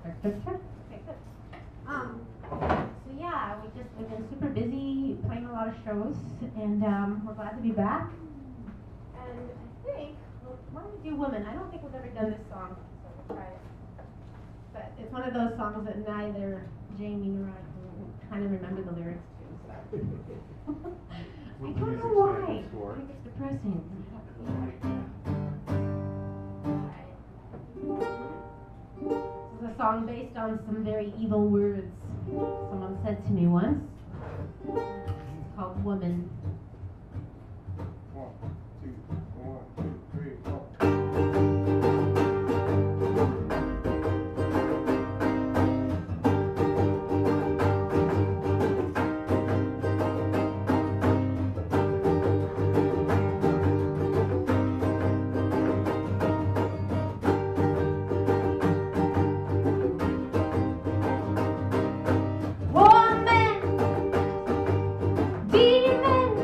Okay, good. So yeah, we've been super busy playing a lot of shows, and we're glad to be back. And I think, why don't we do Women? I don't think we've ever done this song, so we'll try it. But it's one of those songs that neither Jamie nor I can kind of remember the lyrics to. So. I What don't music know why. stands for? I think it's depressing. This is a song based on some very evil words someone said to me once. It's called Woman. 1, 2, 1, 2, 3, 4. Woman, demon,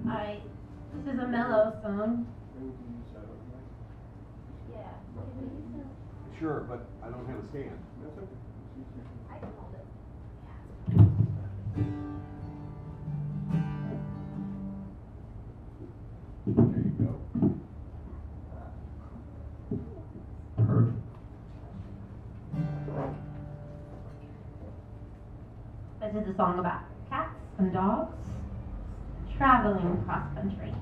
Alright, this is a mellow song. Yeah. Sure, but I don't have a stand. That's okay. I can hold it. There you go. Perfect. This is a song about cats and dogs traveling cross country.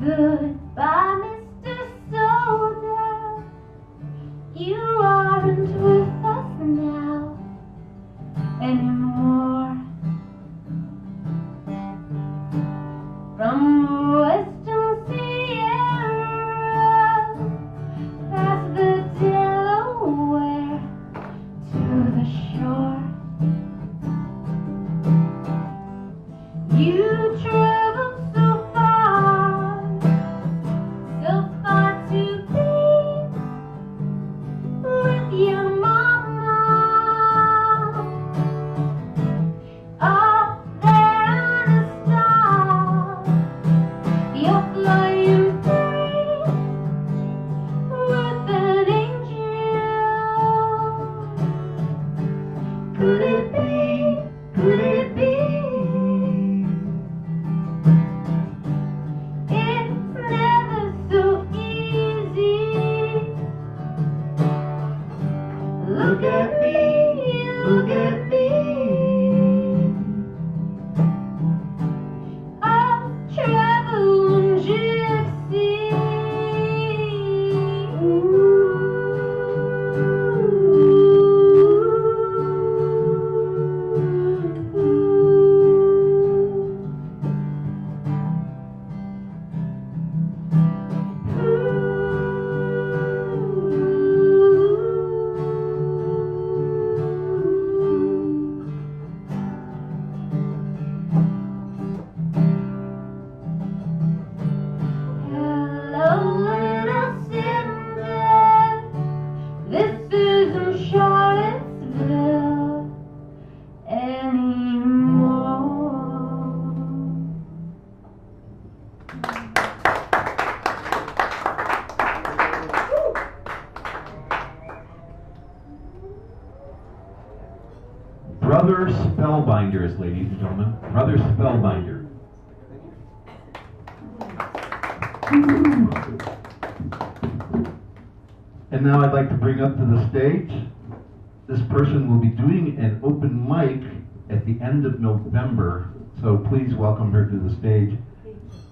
Goodbye, Mr. Soldier. You aren't with us now anymore. From Western Sierra past the Delaware to the shore, you traveled so far to be with your mama. Up there on a star, you're flying free with an angel. Could it be? Could it be? It's never so easy. Look at me, look at me. A traveling gypsy. Brother Spellbinders, ladies and gentlemen. Brother Spellbinder. And now I'd like to bring up to the stage, this person will be doing an open mic at the end of November, so please welcome her to the stage.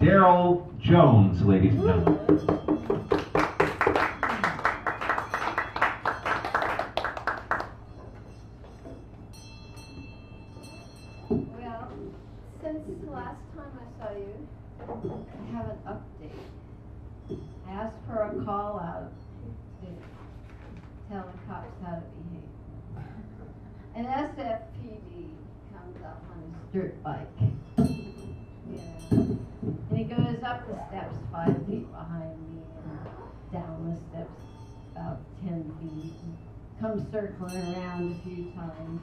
Daryl Jones, ladies and gentlemen. Well, since the last time I saw you, I have an update. I asked for a call out to tell the cops how to behave. An SFPD comes up on his dirt bike. Yeah. And he goes up the steps 5 feet behind me and down the steps about 10 feet. And comes circling around a few times.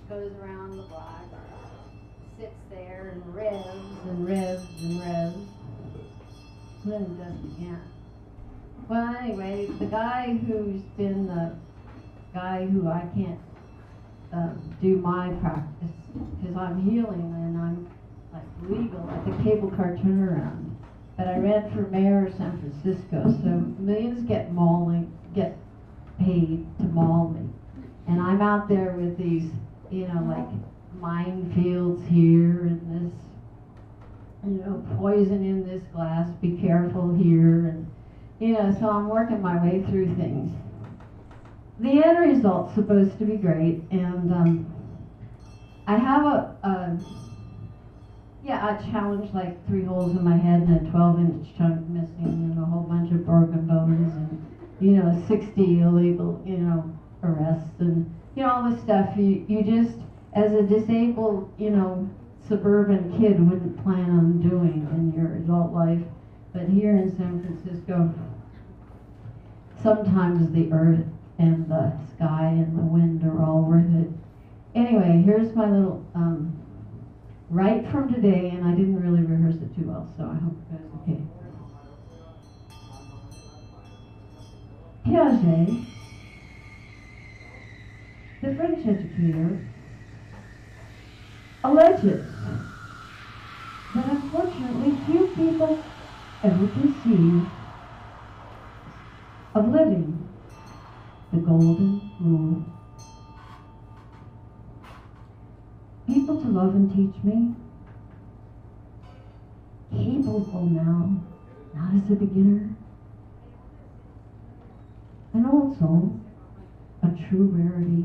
Goes around the block, sits there and revs and revs and revs. Then it does it again. Well, anyway, the guy who's been the guy who I can't do my practice because I'm healing and I'm like legal at the cable car turnaround. But I ran for mayor of San Francisco, so millions get paid to maul me. And I'm out there with these, you know, like minefields here and this, you know, poison in this glass, be careful here, and you know, so I'm working my way through things. The end result's supposed to be great, and I have a challenge like 3 holes in my head and a 12-inch chunk missing and a whole bunch of broken bones and, you know, 60 illegal, you know, arrests and, you know, all this stuff you just, as a disabled, you know, suburban kid wouldn't plan on doing in your adult life. But here in San Francisco, sometimes the earth and the sky and the wind are all worth it. Anyway, here's my little write from today, and I didn't really rehearse it too well, so I hope it goes okay. Piaget, the French educator, alleges that unfortunately few people ever conceive of living the golden rule. People to love and teach me, capable now, not as a beginner, an old soul, a true rarity,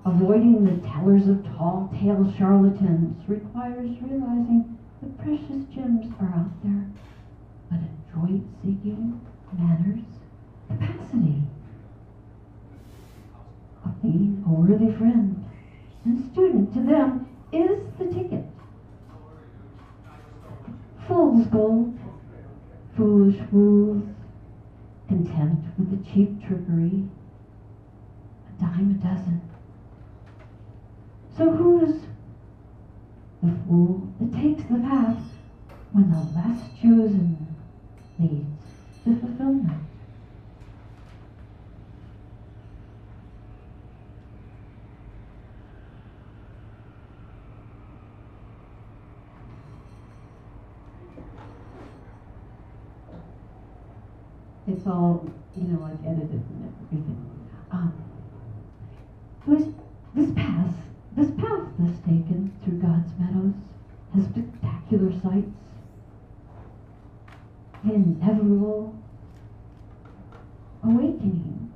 avoiding the tellers of tall tale charlatans requires realizing the precious gems are out there, but adroit seeking, manners, capacity of being a worthy friend and student to them is the ticket. Fool's gold, foolish fools, content with the cheap trickery, a dime a dozen. So who's the fool that takes the path when the less chosen leads to fulfillment? It's all, you know, like edited and everything. This path that's taken through God's meadows has spectacular sights. The inevitable awakening.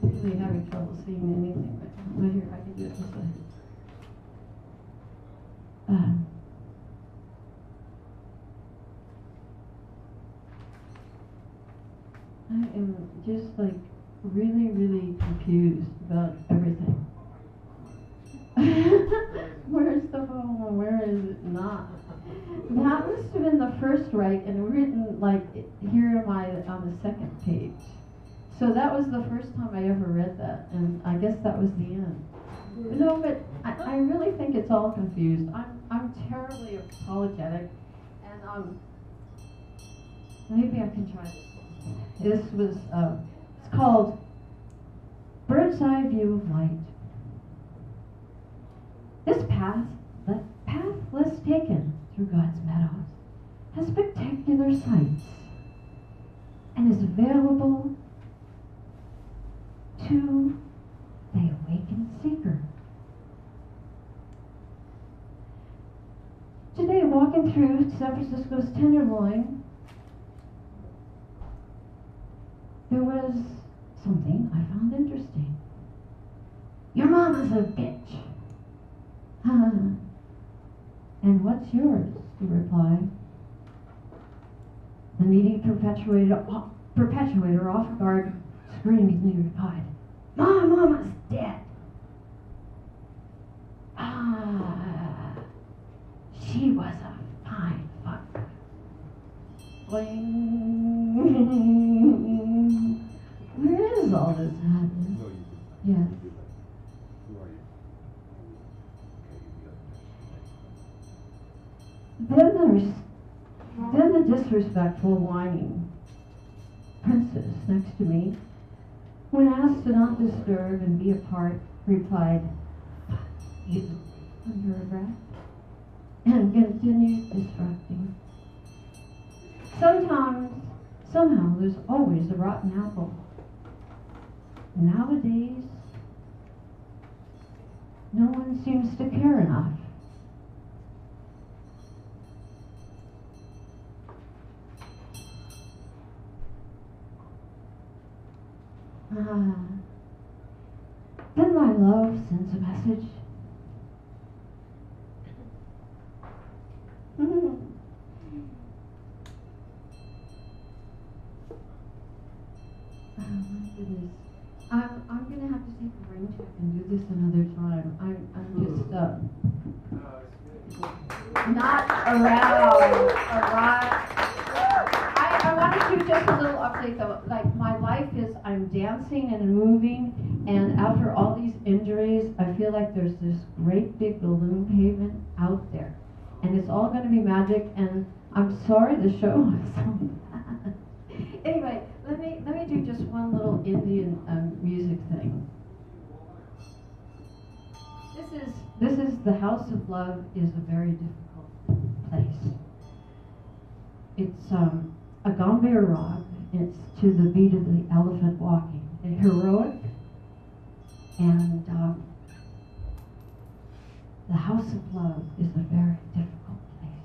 I'm really having trouble seeing anything right now. Well, here, I can do it this way. I am just like really, really confused about everything. Where's the phone and where is it not? That must have been the first write and written like here am I on the second page. So that was the first time I ever read that, and I guess that was the end. No, but I really think it's all confused. I'm terribly apologetic, and maybe I can try this one. This was it's called bird's eye view of light. This path less taken through God's meadows has spectacular sights and is available to the awakened seeker. Today, walking through San Francisco's Tenderloin, there was something I found interesting. Your mama's a bitch. And what's yours? He replied. The needy perpetuator off guard screamingly replied, My mama's dead. She was a fine fuck. Bling. Where is all this madness? Yes. Then the disrespectful, whining princess next to me, when asked to not disturb and be apart, replied, "You," under her breath, and continued disrupting. Somehow, there's always a rotten apple. Nowadays, no one seems to care enough. Then my love sends a message. Oh my goodness. I'm gonna have to take a rain check and do this another time. I'm just not around. I want to do just a little update though. Like my life is, I'm dancing and moving, and after all these injuries, I feel like there's this great big balloon pavement out there, and it's all going to be magic. And I'm sorry the show was so bad. Anyway, let me do just one little Indian music thing. This is the House of Love is a very difficult place. It's a Gambhir rock. It's to the beat of the elephant walking. A heroic, and the House of Love is a very difficult place.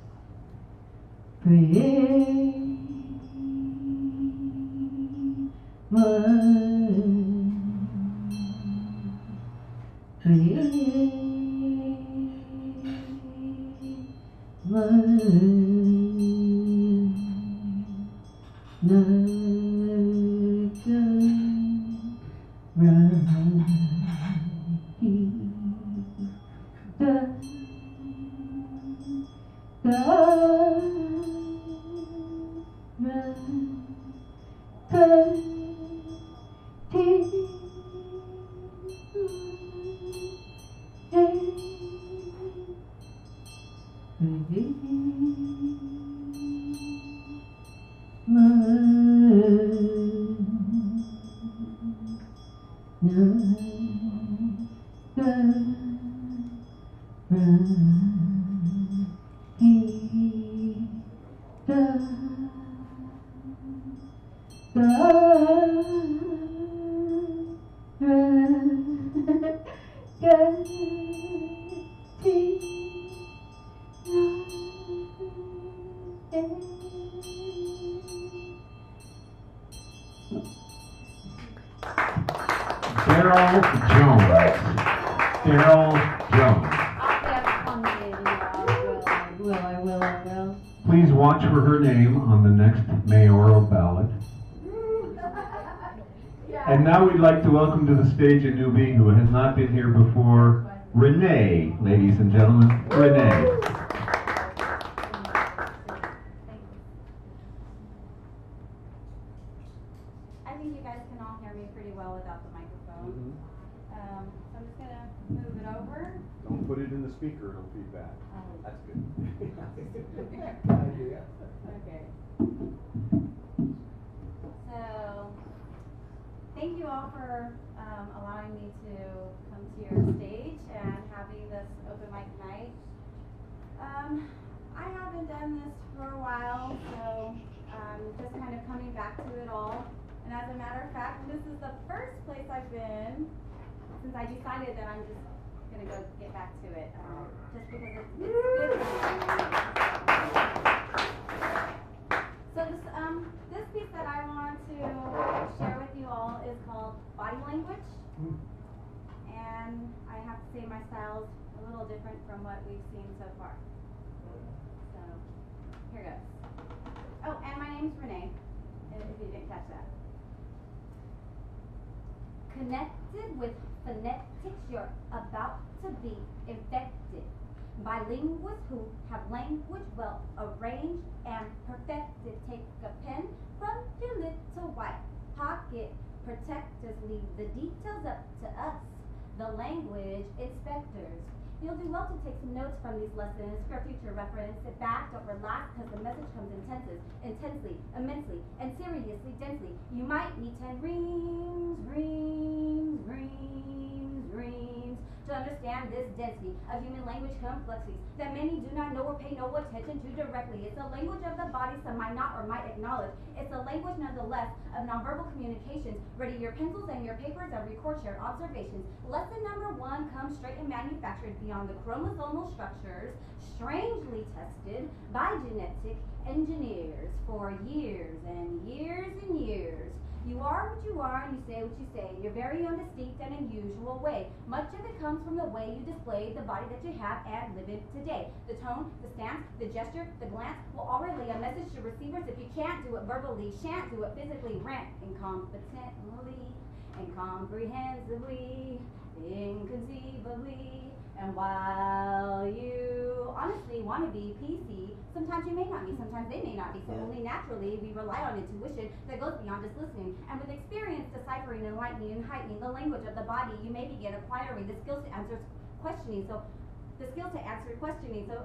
Please watch for her name on the next mayoral ballot. And now we'd like to welcome to the stage a newbie who has not been here before, Renee, ladies and gentlemen, Renee. I think you guys can all hear me pretty well without the microphone. So I'm just gonna move it over. Don't put it in the speaker, it'll feedback. That's good. Okay. So, thank you all for allowing me to come to your stage and having this open mic night. I haven't done this for a while, so just kind of coming back to it all. And as a matter of fact, this is the first place I've been since I decided that I'm just gonna go get back to it, just because it's good for me. So this piece that I want to share with you all is called Body Language, and I have to say my style's a little different from what we've seen so far. So here goes. Oh, and my name's Renee, if you didn't catch that. Connected with phonetics, you're about to be infected by linguists who have language well arranged and perfected. Take a pen from your little white pocket. Protectors, leave the details up to us, the language inspectors. You'll do well to take some notes from these lessons for future reference. Sit back, don't relax, because the message comes intensely, immensely, and seriously, densely. You might need 10 reams to understand this density of human language complexities that many do not know or pay no attention to directly. It's a language of the body some might not or might acknowledge. It's a language nonetheless of nonverbal communications. Ready your pencils and your papers and record your observations. Lesson number 1 comes straight and manufactured beyond the chromosomal structures, strangely tested by genetic engineers for years and years and years. You are what you are and you say what you say in your very own distinct and unusual way. Much of it comes from the way you display the body that you have and live in today. The tone, the stance, the gesture, the glance will all relay a message to receivers. If you can't do it verbally, shan't do it physically, rant incompetently, incomprehensibly, inconceivably. And while you honestly want to be PC, sometimes you may not be, sometimes they may not be. So only naturally we rely on intuition that goes beyond just listening. And with experience deciphering, enlightening, and heightening the language of the body, you may begin acquiring the skills to answer questioning. So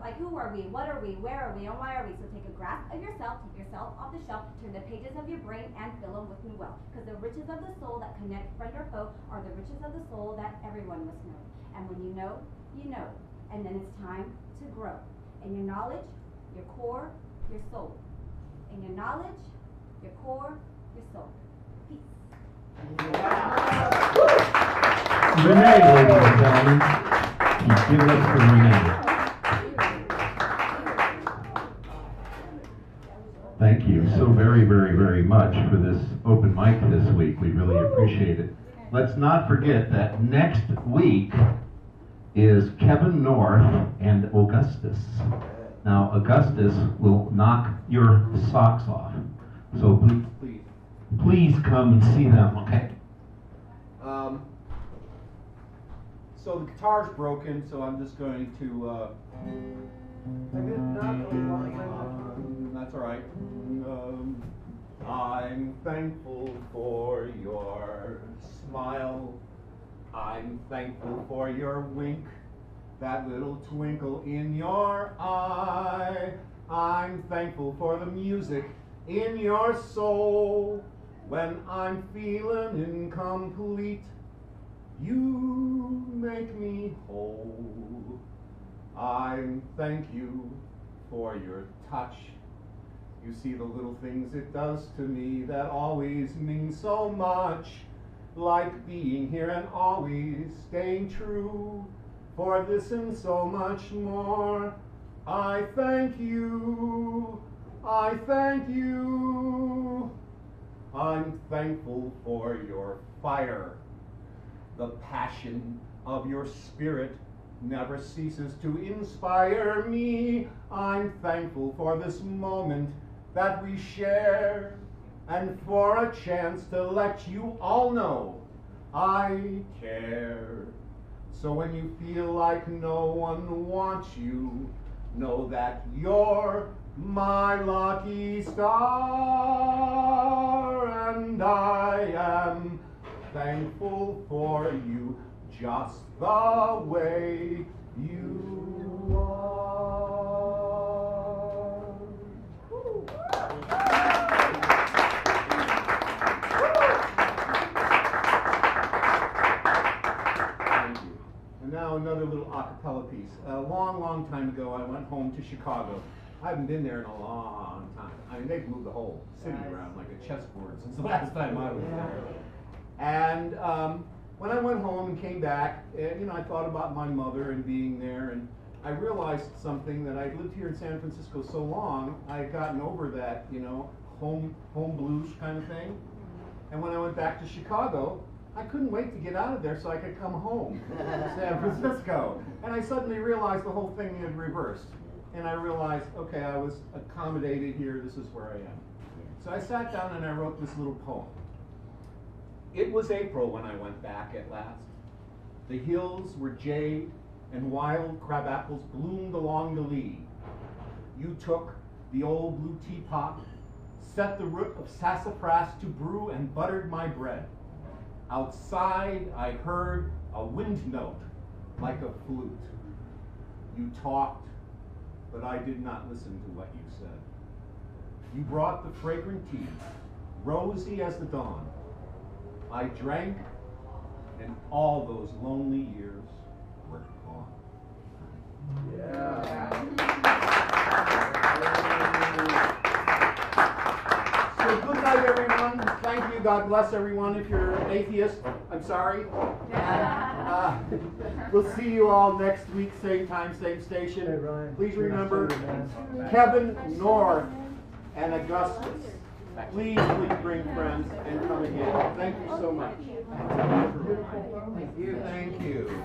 like who are we, what are we, where are we, and why are we? So take a grasp of yourself, take yourself off the shelf, turn the pages of your brain and fill them with new wealth. Because the riches of the soul that connect friend or foe are the riches of the soul that everyone must know. And when you know, you know. And then it's time to grow. In your knowledge, your core, your soul. In your knowledge, your core, your soul. Peace. Renee, ladies and gentlemen. Give it up for Renee. Thank you so very, very, very much for this open mic this week. We really appreciate it. Let's not forget that next week is Kevin North and Augustus. Now, Augustus will knock your socks off. So please come and see them, okay? So the guitar's broken, so I'm just going to, that's all right. I'm thankful for your smile. I'm thankful for your wink, that little twinkle in your eye. I'm thankful for the music in your soul. When I'm feeling incomplete, you make me whole. I thank you for your touch. You see the little things it does to me that always mean so much. Like being here and always staying true. For this and so much more, I thank you. I thank you. I'm thankful for your fire. The passion of your spirit never ceases to inspire me. I'm thankful for this moment that we share, and for a chance to let you all know I care. So when you feel like no one wants you, know that you're my lucky star, and I am thankful for you just the way you are. another little a cappella piece. A long, long time ago, I went home to Chicago. I haven't been there in a long time. I mean, they've moved the whole city around like a chessboard since the last time I was there. And when I went home and came back, you know, I thought about my mother and being there, and I realized something, that I'd lived here in San Francisco so long, I had gotten over that, you know, home blues kind of thing. And when I went back to Chicago, I couldn't wait to get out of there so I could come home to San Francisco. And I suddenly realized the whole thing had reversed. And I realized, okay, I was accommodated here, this is where I am. So I sat down and I wrote this little poem. It was April when I went back at last. The hills were jade and wild crabapples bloomed along the lea. You took the old blue teapot, set the root of sassafras to brew and buttered my bread. Outside I heard a wind note like a flute. You talked, but I did not listen to what you said. You brought the fragrant tea, rosy as the dawn. I drank, and all those lonely years were gone. So good night, everyone. Thank you. God bless everyone. If you're an atheist, I'm sorry. We'll see you all next week, same time, same station. Hey, Ryan. Please remember Kevin, North, and Augustus. Please bring friends and come again. Thank you so much. Thank you. Thank you.